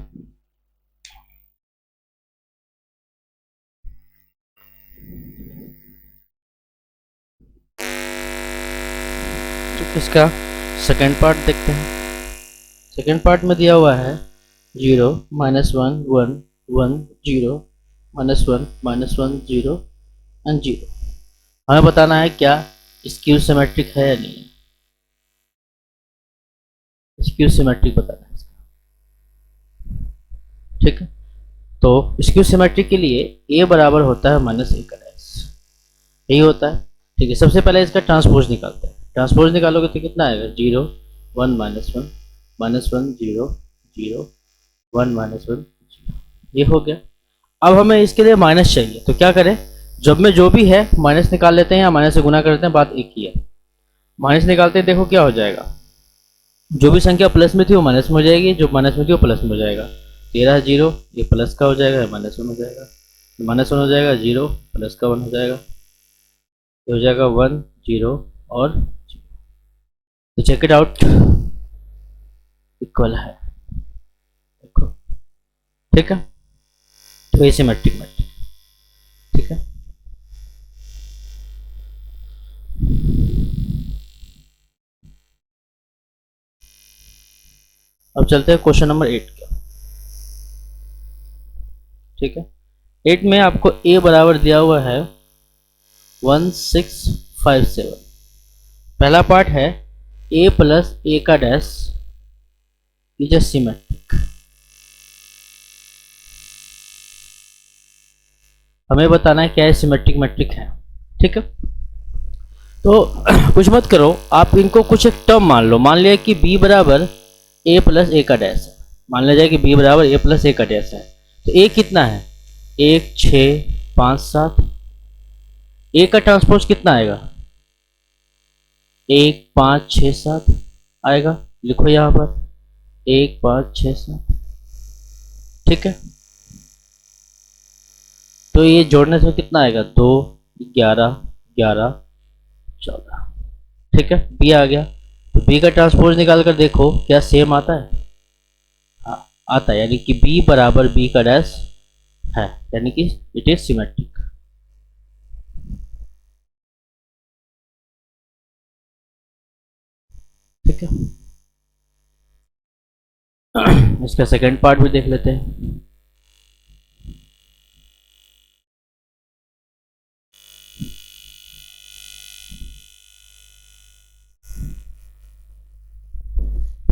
तो इसका सेकेंड पार्ट देखते हैं। सेकेंड पार्ट में दिया हुआ है 0 -1 1 1 0 -1 -1 0 एंड 0। हमें बताना है क्या स्क्यू सिमेट्रिक है या नहीं। स्क्यू सिमेट्रिक बताना है इसका। ठीक है, तो स्क्यू सिमेट्रिक के लिए ए बराबर होता है -a का डैश, यही होता है। ठीक है, सबसे पहले इसका ट्रांसपोज निकालते हैं। ट्रांसपोज निकालोगे तो कितना आएगा 0 1 -1 -1 0 0 1 -1 0। ये हो गया। अब हमें इसके लिए माइनस चाहिए, तो क्या करें, जब में जो भी है माइनस निकाल लेते हैं या माइनस से गुना करते हैं, बात एक ही है। माइनस निकालते हैं, देखो क्या हो जाएगा, जो भी संख्या प्लस में थी वो माइनस में हो जाएगी, जो माइनस में थी वो प्लस में हो जाएगा। 13 0, ये प्लस का हो जाएगा, -1 हो जाएगा, -1 हो जाएगा, 0 प्लस का 1 हो जाएगा, ये हो जाएगा 1 0 और 0। तो चेक इट आउट, इक्वल है। देखो, ठीक है, तो ये सिमेट्रिक मैट्रिक। ठीक है, अब चलते हैं क्वेश्चन नंबर 8 का। ठीक है, 8 में आपको ए बराबर दिया हुआ है 1657। पहला पार्ट है ए प्लस ए का डैश इज अ सिमेट्रिक। हमें बताना है क्या है सिमेट्रिक मैट्रिक है। ठीक है, तो कुछ मत करो, आप इनको कुछ एक टर्म मान लो। मान लिया कि b बराबर a प्लस ए का डैश है, मान लिया जाए कि b बराबर a प्लस ए का डैश है। तो a कितना है, 1 6 5 7। a का ट्रांसपोज कितना आएगा, 1 5 6 7 आएगा। लिखो यहाँ पर 1 5 6 7। ठीक है, तो ये जोड़ने से कितना आएगा, 2 11 11 14। ठीक है, बी आ गया। तो बी का ट्रांसपोज निकाल कर देखो क्या सेम आता है। हाँ आता है, यानी कि बी बराबर बी का डैश है, यानी कि इट इज सिमेट्रिक। ठीक है, इसका सेकंड पार्ट भी देख लेते हैं।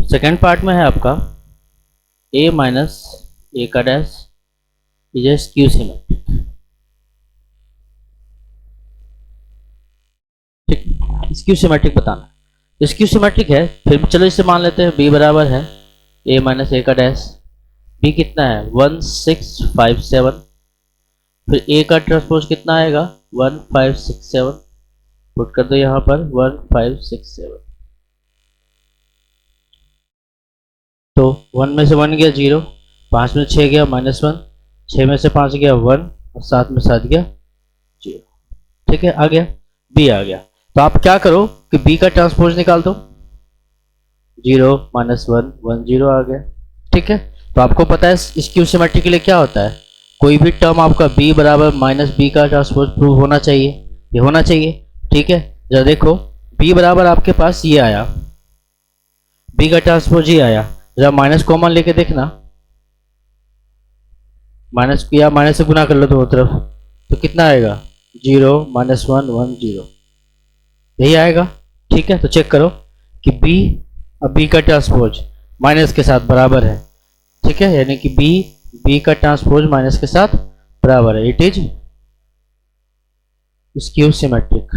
सेकेंड पार्ट में है आपका a माइनस ए का dash is a skew symmetric. ठीक, स्क्यू सिमेट्रिक बताना। स्क्यू सिमेट्रिक है, फिर चलो इसे मान लेते हैं b बराबर है a माइनस ए का डैश। b कितना है 1657, फिर a का ट्रांसपोज कितना आएगा 1567, पुट कर दो यहाँ पर 1567। तो 1 में से 1 गया 0, 5 में 6 गया -1, 6 में से 5 गया 1 और 7 में 7 गया 0। ठीक है, आ गया b आ गया। तो आप क्या करो कि b का ट्रांसपोज निकाल दो, 0 -1 1 0 आ गया। ठीक है, तो आपको पता है स्क्यू सिमेट्री के लिए क्या होता है, कोई भी टर्म आपका b बराबर माइनस बी का ट्रांसपोज प्रूव होना चाहिए, ये होना चाहिए। ठीक है, जरा देखो b बराबर आपके पास ये आया, b का ट्रांसपोज ही आया, जरा माइनस कॉमन लेके देखना, माइनस किया माइनस से गुना कर लो दोनों तरफ, तो कितना आएगा 0 -1 1 0, यही आएगा। ठीक है, तो चेक करो कि b और b का ट्रांसपोज माइनस के साथ बराबर है। ठीक है, यानी कि b का ट्रांसपोज माइनस के साथ बराबर है, इट इज स्क्यू सिमेट्रिक।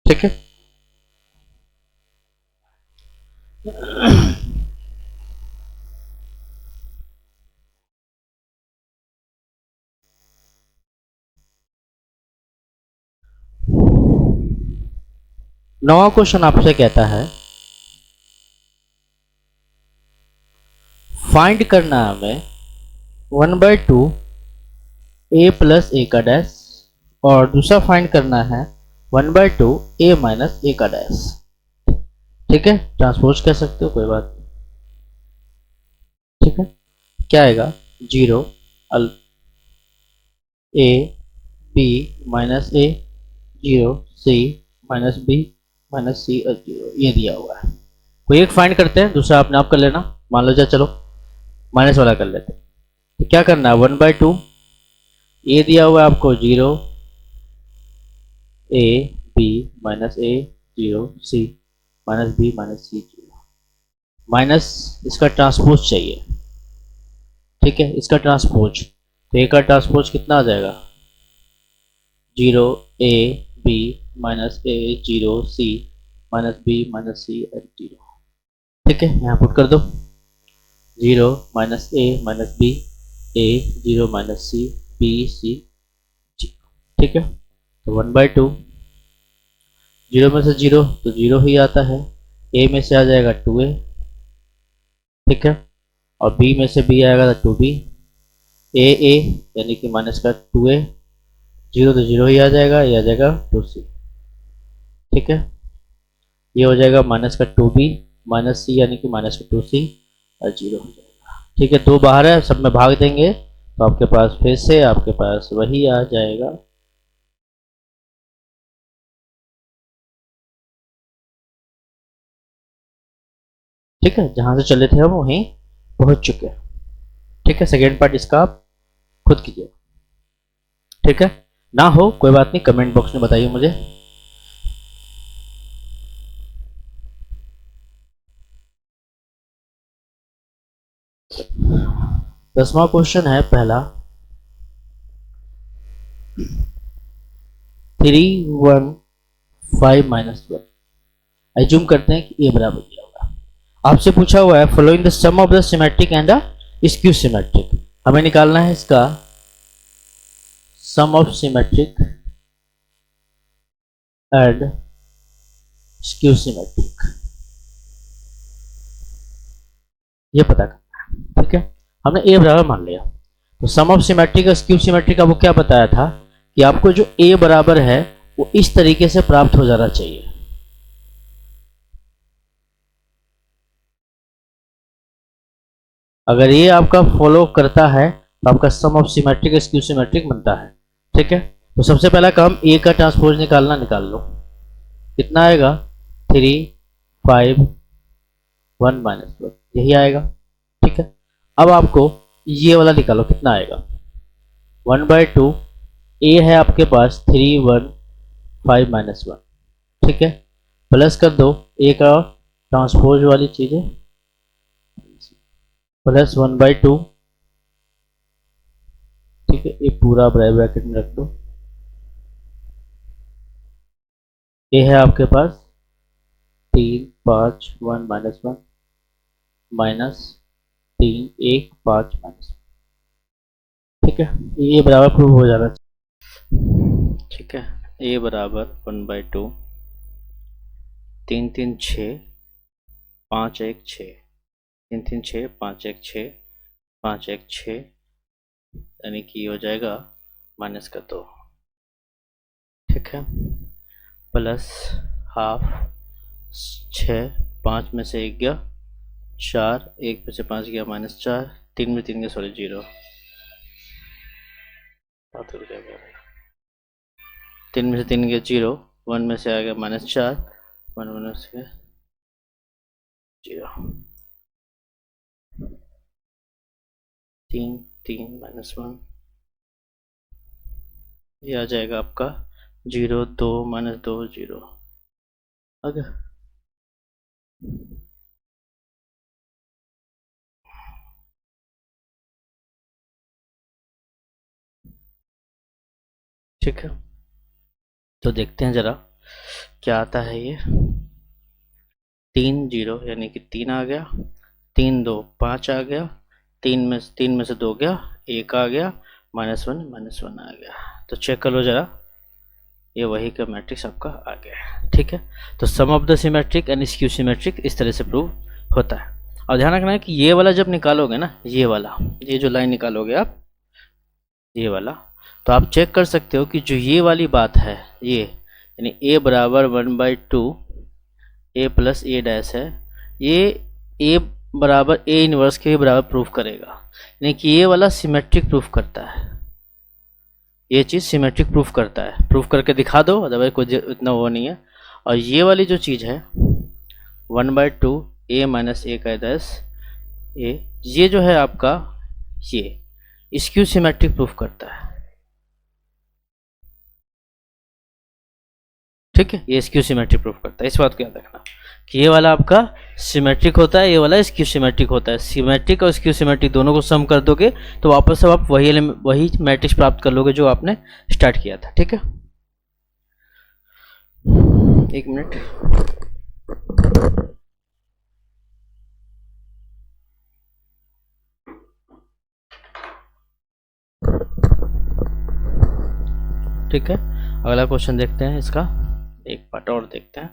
ठीक है, नवा क्वेश्चन आपसे कहता है फाइंड करना है हमें 1/2 a प्लस ए का डैश, और दूसरा फाइंड करना है 1/2 a माइनस ए का डैश। ठीक है, ट्रांसपोज कह सकते हो, कोई बात नहीं। ठीक है, क्या आएगा 0 a b minus a 0 c minus b minus c और 0, ये दिया हुआ है। कोई एक फाइंड करते हैं, दूसरा अपने आप कर लेना। मान लो चलो माइनस वाला कर लेते हैं। तो क्या करना है 1/2 a दिया हुआ है आपको 0 a b minus a 0 c minus b minus c 0, minus इसका ट्रांसपोज चाहिए। ठीक है, इसका ट्रांसपोज, तो a का ट्रांसपोज कितना आ जाएगा 0 a b minus a 0 c minus b minus c और 0। ठीक है, यहाँ पुट कर दो 0 minus a minus b a 0 minus c b c 0। ठीक है, तो 1/2 0 में से 0 तो 0 ही आता है, a में से आ जाएगा 2a। ठीक है, और b में से b आएगा तो 2b, a यानी कि माइनस का 2a, 0 तो 0 ही आ जाएगा, ये आ जाएगा 2c। ठीक है, ये हो जाएगा माइनस का 2b माइनस c यानी कि माइनस का 2c और 0 हो जाएगा। ठीक है, दो बाहर है, सब में भाग देंगे तो आपके पास फिर से आपके पास वही आ जाएगा। ठीक है, जहां से चले थे हम वहीं पहुंच चुके हैं। ठीक है, सेकेंड पार्ट इसका आप खुद कीजिए। ठीक है, ना हो कोई बात नहीं, कमेंट बॉक्स में बताइए मुझे। दसवां क्वेश्चन है पहला 3 1 5 -1। एज्यूम करते हैं कि a बराबर दिया हुआ है, आपसे पूछा हुआ है following the sum of the symmetric and the skew symmetric. हमें निकालना है इसका sum of symmetric and skew symmetric, ये पता करना है। ठीक है, हमने a बराबर मान लिया, तो सम ऑफ सिमेट्रिक और स्क्यू सिमेट्रिक का वो क्या बताया था कि आपको जो a बराबर है वो इस तरीके से प्राप्त हो जाना चाहिए। अगर ये आपका फॉलो करता है तो आपका सम ऑफ सिमेट्रिक स्क्यू सिमेट्रिक बनता है। ठीक है, तो सबसे पहला काम a का ट्रांसपोज निकालना, निकाल लो, कितना आएगा 3 5 1 -1, यही आएगा। ठीक है, अब आपको ये वाला निकालो, कितना आएगा 1/2 a है आपके पास 3 1 5 -1, ठीक है, प्लस कर दो एक और ट्रांसपोज वाली चीज़ें, प्लस 1/2, ठीक है, ये पूरा ब्रैकेट में रख दो। ये है आपके पास 3 5 1 -1 -3 1 5 -1, ठीक है, ये बराबर प्रूव हो जाना चाहिए। ठीक है, ए बराबर 1/2, 3 3 6 5 1 6, 3 3 6 5 1 6 5 1 6, यानी कि हो जाएगा -2, ठीक है, प्लस हाफ 6, 5 में से 1 गया 4, 1 में से 5 गया -4, 3 में 3 गया सॉरी 0, 3 में से 3 गया 0, 1 में से आ गया -4, 1 में से 0, 3 3 -1, ये आ जाएगा आपका 0 2 -2 0 आ गया। ठीक है, तो देखते हैं जरा क्या आता है। ये 3 0 यानी कि 3 आ गया, 3 2 5 आ गया, 3 में से 2 गया, 1 आ गया, -1 आ गया। तो चेक कर लो जरा, ये वही का मैट्रिक्स आपका आ गया। ठीक है, तो sum of the symmetric and skew symmetric इस तरह से प्रूव होता है। और ध्यान रखना है कि ये वाला जब निकालोगे ना, ये वाला, ये जो लाइन निकालोगे आप, ये वाला, तो आप चेक कर सकते हो कि जो ये वाली बात है, ये यानी a बराबर 1/2 a प्लस a डैश है, ये a बराबर a इनवर्स के बराबर प्रूफ करेगा, यानी कि ये वाला सिमेट्रिक प्रूफ करता है, ये चीज़ सिमेट्रिक प्रूफ करता है। प्रूफ करके दिखा दो, अदरवाइज कोई इतना वो नहीं है। और ये वाली जो चीज़ है 1/2 a माइनस a का डैश ये जो है आपका, ये स्क्यू सिमेट्रिक प्रूफ करता है। ठीक है, ये स्क्यू सिमेट्रिक प्रूफ करता है, इस बात को याद रखना कि ये वाला आपका सिमेट्रिक होता है, ये वाला स्क्यू सिमेट्रिक होता है। सिमेट्रिक और स्क्यू सिमेट्रिक दोनों को सम कर दोगे तो वापस से आप वही मैट्रिक्स प्राप्त कर लोगे जो आपने स्टार्ट किया था। ठीक है, एक मिनट, ठीक है, अगला क्वेश्चन देखते हैं, इसका एक पार्ट और देखते हैं।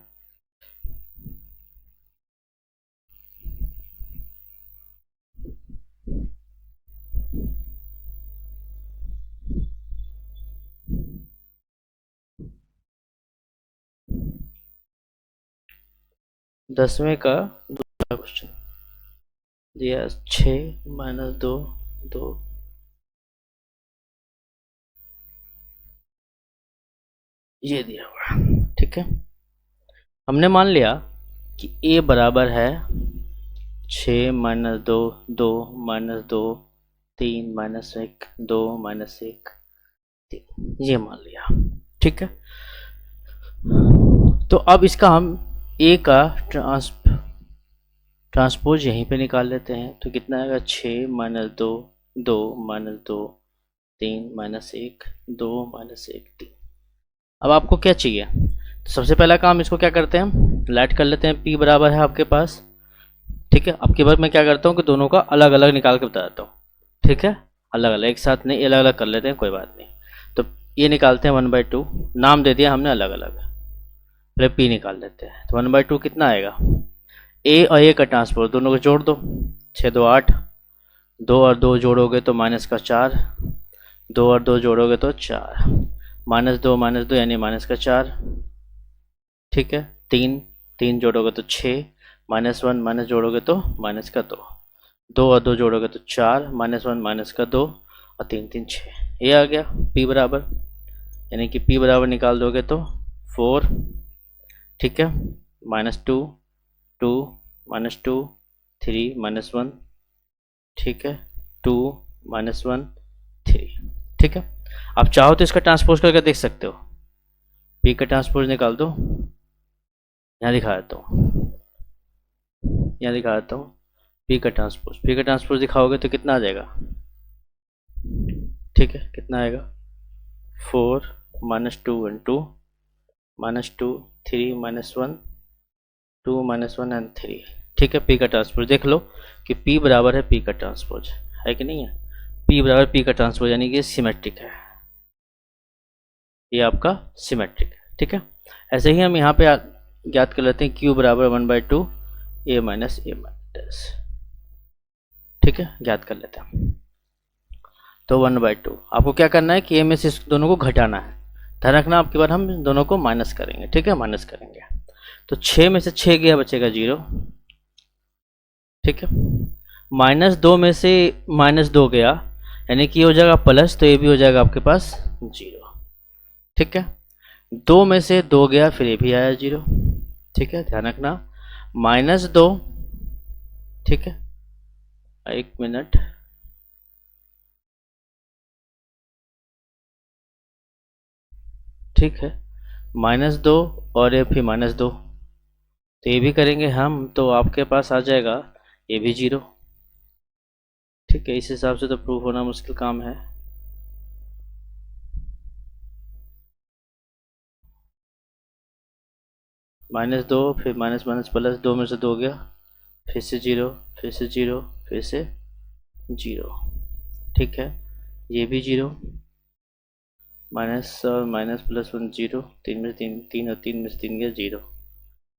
दसवें का दूसरा क्वेश्चन दिया 6 - 2 2, ये दिया हुआ। ठीक है, हमने मान लिया कि a बराबर है 6 - 2 2 - 2 3 - 1 2 - 1 3, ये मान लिया। ठीक है, तो अब इसका हम a का ट्रांसपोज यहीं पे निकाल लेते हैं। तो कितना आएगा, 6 - 2 2 - 2 3 - 1 2 - 1 3। अब आपको क्या चाहिए, तो सबसे पहला काम, इसको क्या करते हैं हम, लाइट कर लेते हैं। p बराबर है आपके पास, ठीक है। अब की बार मैं क्या करता हूँ कि दोनों का अलग अलग निकाल के बता देता हूँ। ठीक है, अलग अलग, एक साथ नहीं, अलग अलग कर लेते हैं, कोई बात नहीं। तो ये निकालते हैं 1/2, नाम दे दिया हमने अलग अलग, पहले p निकाल लेते हैं। तो 1/2 कितना आएगा, a और a का ट्रांसपोज दोनों को जोड़ दो, 6 2 8, 2 और 2 जोड़ोगे तो -4, 2 और 2 जोड़ोगे तो 4, -2 - 2 यानी -4। ठीक है, 3 3 जोड़ोगे तो 6, -1 माइनस जोड़ोगे तो -2, 2 और 2 जोड़ोगे तो 4, -1 -2 और 3 3 6, ये आ गया p बराबर, यानी कि p बराबर निकाल दोगे तो 4, ठीक है, -2 2 -2 3 -1, ठीक है, 2 -1 3। ठीक है, आप चाहो तो इसका ट्रांसपोज करके देख सकते हो, p का ट्रांसपोज निकाल दो, यहाँ दिखा देता हूँ, यहाँ दिखा देता हूँ पी का ट्रांसपोज दिखाओगे तो कितना आ जाएगा, ठीक है, कितना आएगा 4 -2 1 2 -2 3 -1 2 -1 एंड 3, ठीक है। पी का ट्रांसपोज देख लो कि पी बराबर है पी का ट्रांसपोज, है कि नहीं है, पी बराबर पी का ट्रांसपोज यानी कि सिमेट्रिक है, ये आपका सिमेट्रिक है, ठीक है। ऐसे ही हम यहाँ पे ज्ञात कर लेते हैं क्यू बराबर 1/2 a माइनस ए माइनस, ठीक है, ज्ञात कर लेते हैं। तो 1/2 आपको क्या करना है कि a में से इस दोनों को घटाना है, ध्यान रखना आपके बाद हम दोनों को माइनस करेंगे, ठीक है, माइनस करेंगे। तो 6 में से 6 गया बचेगा 0, ठीक है। -2 में से -2 गया यानी कि ये हो जाएगा प्लस, तो ये भी हो जाएगा आपके पास 0, ठीक है। 2 में से 2 गया फिर ये भी आया 0, ठीक है, ध्यान रखना -2, ठीक है, 1 मिनट, ठीक है, -2 और ये फिर -2, तो ये भी करेंगे हम तो आपके पास आ जाएगा ये भी 0, ठीक है। इस हिसाब से तो प्रूफ होना मुश्किल काम है। -2 फिर माइनस माइनस प्लस, 2 में से 2 गया फिर से 0 फिर से 0 फिर से 0, ठीक है, ये भी 0, माइनस और माइनस प्लस 1 0, 3 में से 3 3 और 3 में से 3 गया 0,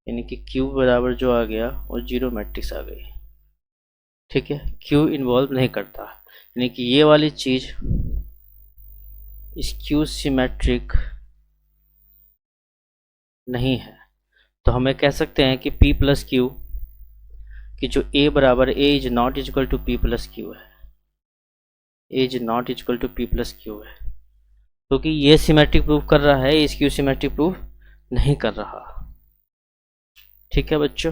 यानी कि Q बराबर जो आ गया वो 0 मैट्रिक्स आ गई, ठीक है। Q इन्वॉल्व नहीं करता, यानी कि ये वाली चीज़ इस Q सिमेट्रिक नहीं है, तो हमें कह सकते हैं कि P प्लस Q कि जो A बराबर A is not equal to P plus Q है, A is not equal to P plus Q है, क्योंकि ये सिमेट्रिक प्रूफ कर रहा है, इस Q सिमेट्रिक प्रूफ नहीं कर रहा, ठीक है बच्चों।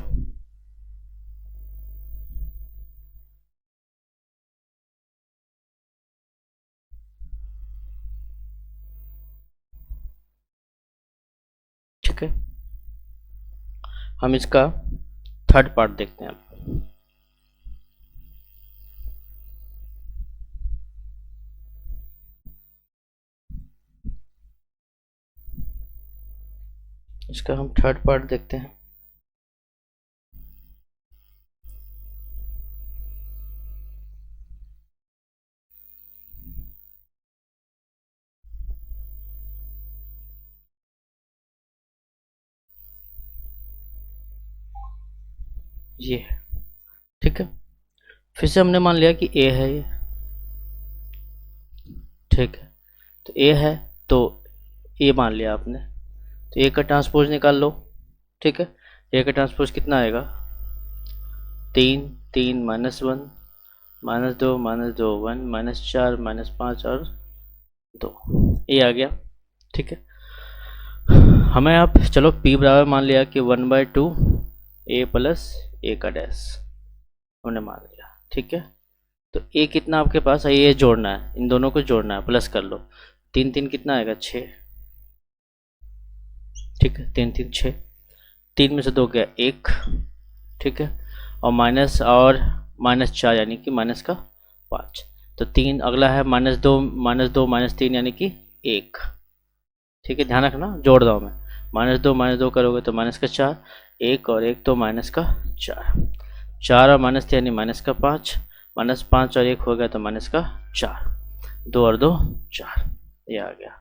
ठीक है, हम इसका थर्ड पार्ट देखते हैं। इसका हम थर्ड पार्ट देखते हैं। ये ठीक है, फिर से हमने मान लिया कि A है ये, ठीक है, तो A है तो A मान लिया आपने, तो A का ट्रांसपोज निकाल लो, ठीक है। A का ट्रांसपोज कितना आएगा 3 3 -1 -2 -2 1 -4 -5 और 2, ये आ गया, ठीक है। हमें आप चलो P बराबर मान लिया कि 1/2 A प्लस A का डैश हमने मान लिया, ठीक है। तो A कितना आपके पास है, ये जोड़ना है, इन दोनों को जोड़ना है, प्लस कर लो, 3 3 कितना आएगा 6, ठीक है, 3 3 6, 3 में से 2 गया 1, ठीक है, और -4 यानी कि माइनस का 5, तो 3 अगला है -2 -3 यानी कि 1, ठीक है, ध्यान रखना जोड़ रहा हूँ मैं, -2 करोगे तो माइनस का 4, 1 और 1 तो माइनस का 4, 4 और माइनस यानी माइनस का 5, -5 और 1 हो गया तो माइनस का 4, 2 और 2 4, ये आ गया।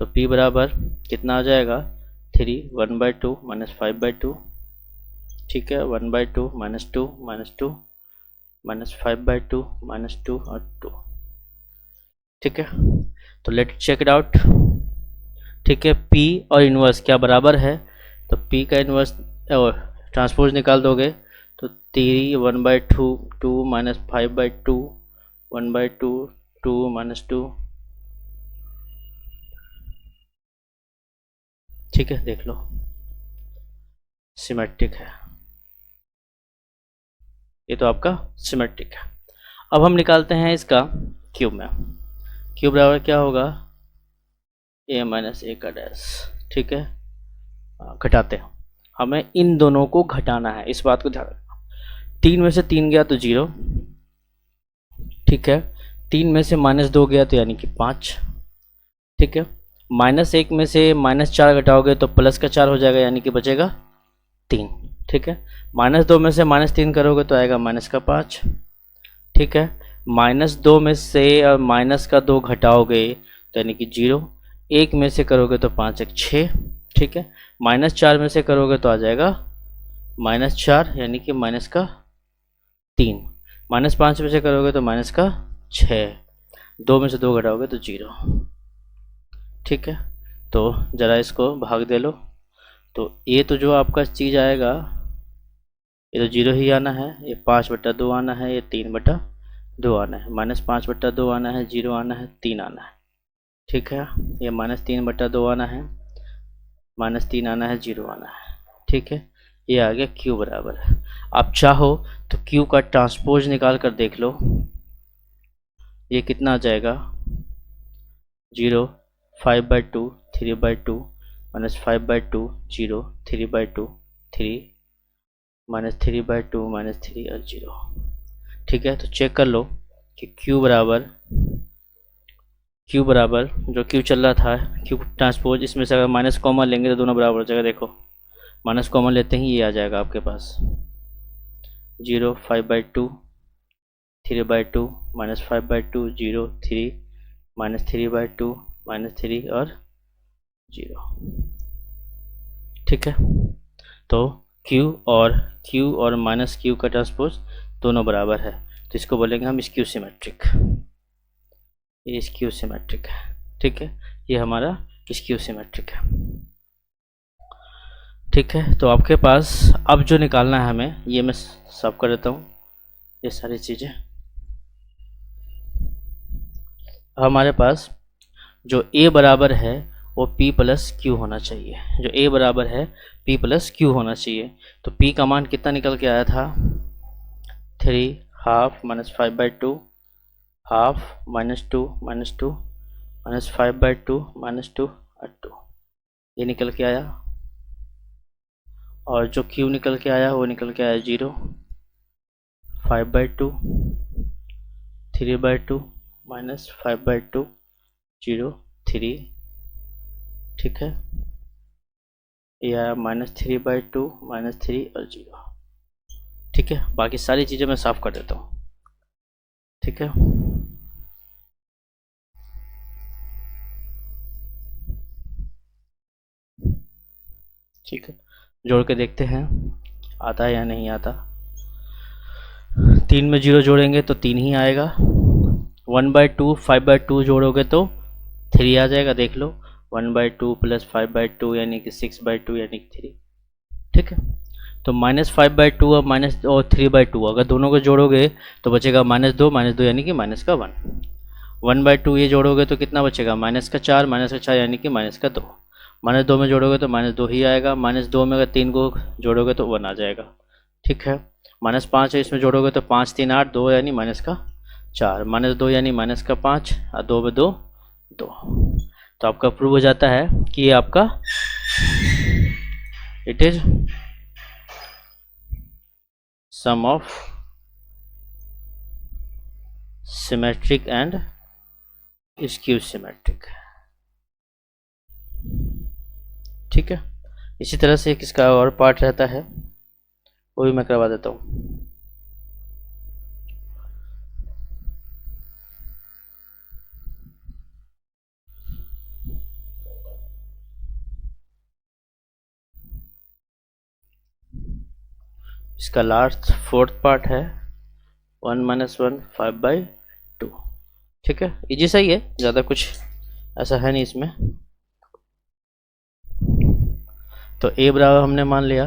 तो P बराबर कितना आ जाएगा 3 1/2 -5/2, ठीक है, 1/2 -2 -2 -5/2 -2 और 2, ठीक है। तो लेट चेक इट आउट, ठीक है। P और इन्वर्स क्या बराबर है, तो P का इन्वर्स और ट्रांसपोज निकाल दोगे तो 3 1/2 2 -5/2 1/2 2 -2, ठीक है, देख लो सिमेट्रिक है, ये तो आपका सिमेट्रिक है। अब हम निकालते हैं इसका क्यूब में, क्यूब बराबर क्या होगा A माइनस A का डैश, ठीक है, घटाते हैं, हमें इन दोनों को घटाना है, इस बात को ध्यान रखना। 3 में से 3 गया तो 0, ठीक है। 3 में से -2 गया तो यानी कि 5, ठीक है। -1 में से -4 घटाओगे तो +4 हो जाएगा, यानी कि बचेगा 3, ठीक है। -2 में से -3 करोगे तो आएगा -5, ठीक है। -2 में से और -2 घटाओगे तो यानी कि 0। 1 में से करोगे तो 5 1 6, ठीक है। -4 में से करोगे तो आ जाएगा -4 यानी कि -3। -5 में से करोगे तो -6। 2 में से 2 घटाओगे तो 0, ठीक है। तो ज़रा इसको भाग दे लो, तो ये तो जो आपका चीज़ आएगा ये तो 0 ही आना है, ये 5/2 आना है, ये 3/2 आना है, -5/2 आना है, 0 आना है, 3 आना है, ठीक है। ये -3/2 आना है, -3 आना है, 0 आना है, ठीक है। ये आ गया Q बराबर। आप चाहो तो Q का ट्रांसपोज निकाल कर देख लो, ये कितना आ जाएगा 0 5/2 3/2 -5/2 0 3/2 3 -3/2 -3 और 0, ठीक है। तो चेक कर लो कि Q बराबर जो Q चल रहा था Q ट्रांसपोज, इसमें से अगर माइनस कॉमन लेंगे तो दोनों बराबर हो जाएगा। देखो माइनस कॉमन लेते ही ये आ जाएगा आपके पास 0 5/2 3/2 -5/2 0 3 -3/2 -3 और 0, ठीक है। तो Q और -Q का ट्रांसपोज दोनों बराबर है, तो इसको बोलेंगे हम स्क्यू सिमेट्रिक। ये स्क्यू सिमेट्रिक है, ठीक है। ये हमारा स्क्यू सिमेट्रिक है, ठीक है। तो आपके पास अब जो निकालना है हमें, ये मैं सब कर देता हूँ ये सारी चीज़ें। हमारे पास जो A बराबर है वो P+Q होना चाहिए, जो A बराबर है P+Q होना चाहिए। तो P का मान कितना निकल के आया था 3 हाफ -5/2 हाफ -2 -2 -5/2 -2 और 2, ये निकल के आया। और जो Q निकल के आया वो निकल के आया 0 5/2 3/2 -5/2 0 3, ठीक है। ये आया -3/2 -3 और 0, ठीक है। बाकी सारी चीज़ें मैं साफ कर देता हूँ, ठीक है। ठीक है, जोड़ के देखते हैं आता है या नहीं आता। 3 में 0 जोड़ेंगे तो 3 ही आएगा। 1/2 5/2 जोड़ोगे तो 3 आ जाएगा, देख लो 1/2 + 5/2 यानी कि 6/2 यानी कि 3, ठीक है। तो -5/2 और 3/2 अगर दोनों को जोड़ोगे तो बचेगा -2 यानी कि -1। 1/2 ये जोड़ोगे तो कितना बचेगा -4 यानी कि -2। -2 में जोड़ोगे तो -2 ही आएगा। -2 में अगर 3 को जोड़ोगे तो 1 आ जाएगा, ठीक है। -5 है, इसमें जोड़ोगे तो 5 3 8 2 यानी -4, -2 यानी -5 और 2 में 2 2। तो आपका प्रूव हो जाता है कि ये आपका it is sum of symmetric and skew symmetric, ठीक है। इसी तरह से किसका और पार्ट रहता है वो भी मैं करवा देता हूँ। इसका लास्ट 4th पार्ट है 1 - 1 5/2, ठीक है। इजी सही है, ज़्यादा कुछ ऐसा है नहीं इसमें। तो ए बराबर हमने मान लिया,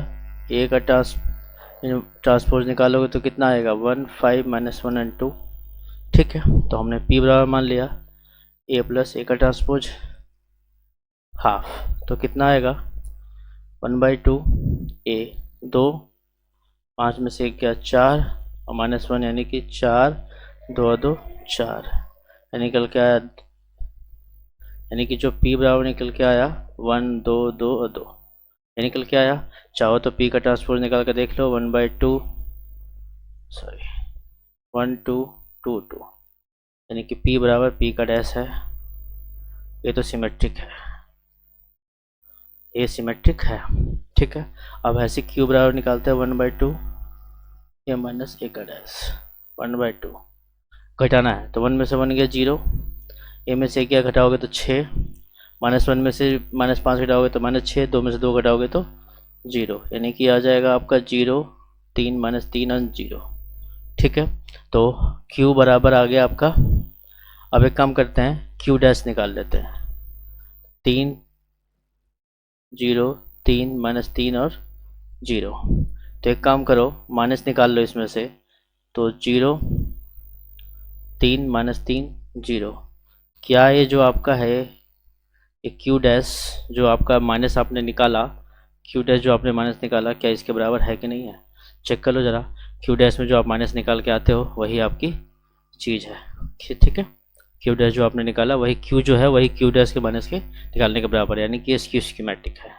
ए का ट्रांसपोज निकालोगे तो कितना आएगा 1 5 -1 और 2, ठीक है। तो हमने पी बराबर मान लिया ए + ए का ट्रांसपोज हाफ, तो कितना आएगा 1/2 ए 2 5 में से क्या 4 और -1 यानी कि 4 2 2 4 निकल के आया, यानी कि जो P बराबर निकल के आया 1 2 2 और 2। ये निकल के आया। चाहो तो पी का ट्रांसपोज निकाल कर देख लो, 1/2 सॉरी 1 2 2 2, यानी कि पी बराबर पी का डैश है। ये तो सिमेट्रिक है, ये सिमेट्रिक है, ठीक है। अब ऐसे क्यू बराबर निकालते हैं 1/2 ए माइनस ए का डैश, 1/2 घटाना है तो 1 में से 1 गया 0, ए में से क्या घटाओगे तो 6, -1 में से -5 घटाओगे तो -6, 2 में से 2 घटाओगे तो 0, यानी कि आ जाएगा आपका 0 3 -3 और 0, ठीक है। तो Q बराबर आ गया आपका। अब एक काम करते हैं, Q डैश निकाल लेते हैं, 3 0 3 -3 और 0। तो एक काम करो, माइनस निकाल लो इसमें से, तो 0 3 -3 0। क्या ये जो आपका है ये Q डैश जो आपका माइनस आपने निकाला, Q डैश जो आपने माइनस निकाला, क्या इसके बराबर है कि नहीं है? चेक कर लो ज़रा। Q डैश में जो आप माइनस निकाल के आते हो वही आपकी चीज़ है, ठीक है। Q डैश जो आपने निकाला वही Q जो है वही Q डैश के माइनस के निकालने के बराबर है, यानी कि इसकी स्कीमेटिक है,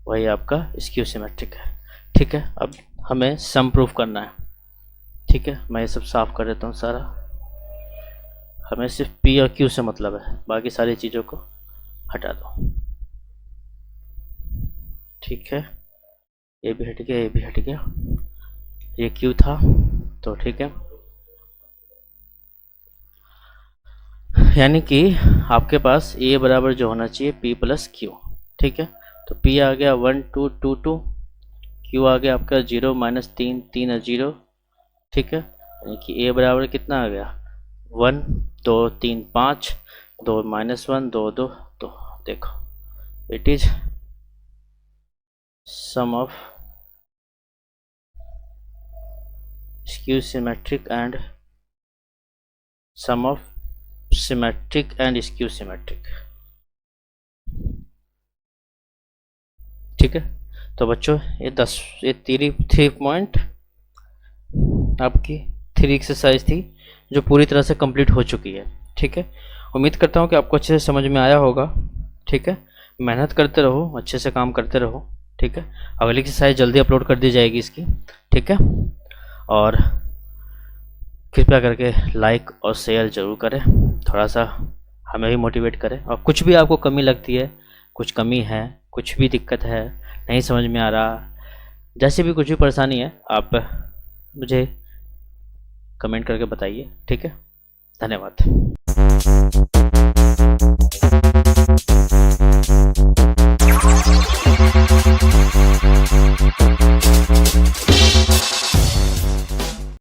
वही आपका स्क्यू सिमेट्रिक है, ठीक है। अब हमें सम प्रूफ करना है, ठीक है। मैं ये सब साफ कर देता हूँ सारा, हमें सिर्फ P और Q से मतलब है, बाकी सारी चीज़ों को हटा दो, ठीक है। ये भी हट गया, ये भी हट गया, ये Q था तो ठीक है। यानी कि आपके पास A बराबर जो होना चाहिए P प्लस Q, ठीक है। तो P आ गया 1 2 2 2, Q आ गया आपका 0 -3 3 और 0, ठीक है। यानी कि A बराबर कितना आ गया 1 2 3 5, 2 -1 2 2 2। देखो it is sum of skew symmetric and sum of symmetric and skew symmetric, ठीक है। तो बच्चों ये 3 पॉइंट आपकी 3 एक्सरसाइज थी जो पूरी तरह से कंप्लीट हो चुकी है, ठीक है। उम्मीद करता हूँ कि आपको अच्छे से समझ में आया होगा, ठीक है। मेहनत करते रहो, अच्छे से काम करते रहो, ठीक है। अगली एक्सरसाइज जल्दी अपलोड कर दी जाएगी इसकी, ठीक है। और कृपया करके लाइक और शेयर ज़रूर करें, थोड़ा सा हमें भी मोटिवेट करें। और कुछ भी आपको कमी लगती है, कुछ कमी है, कुछ भी दिक्कत है, नहीं समझ में आ रहा, जैसे भी कुछ भी परेशानी है आप मुझे कमेंट करके बताइए, ठीक है। धन्यवाद।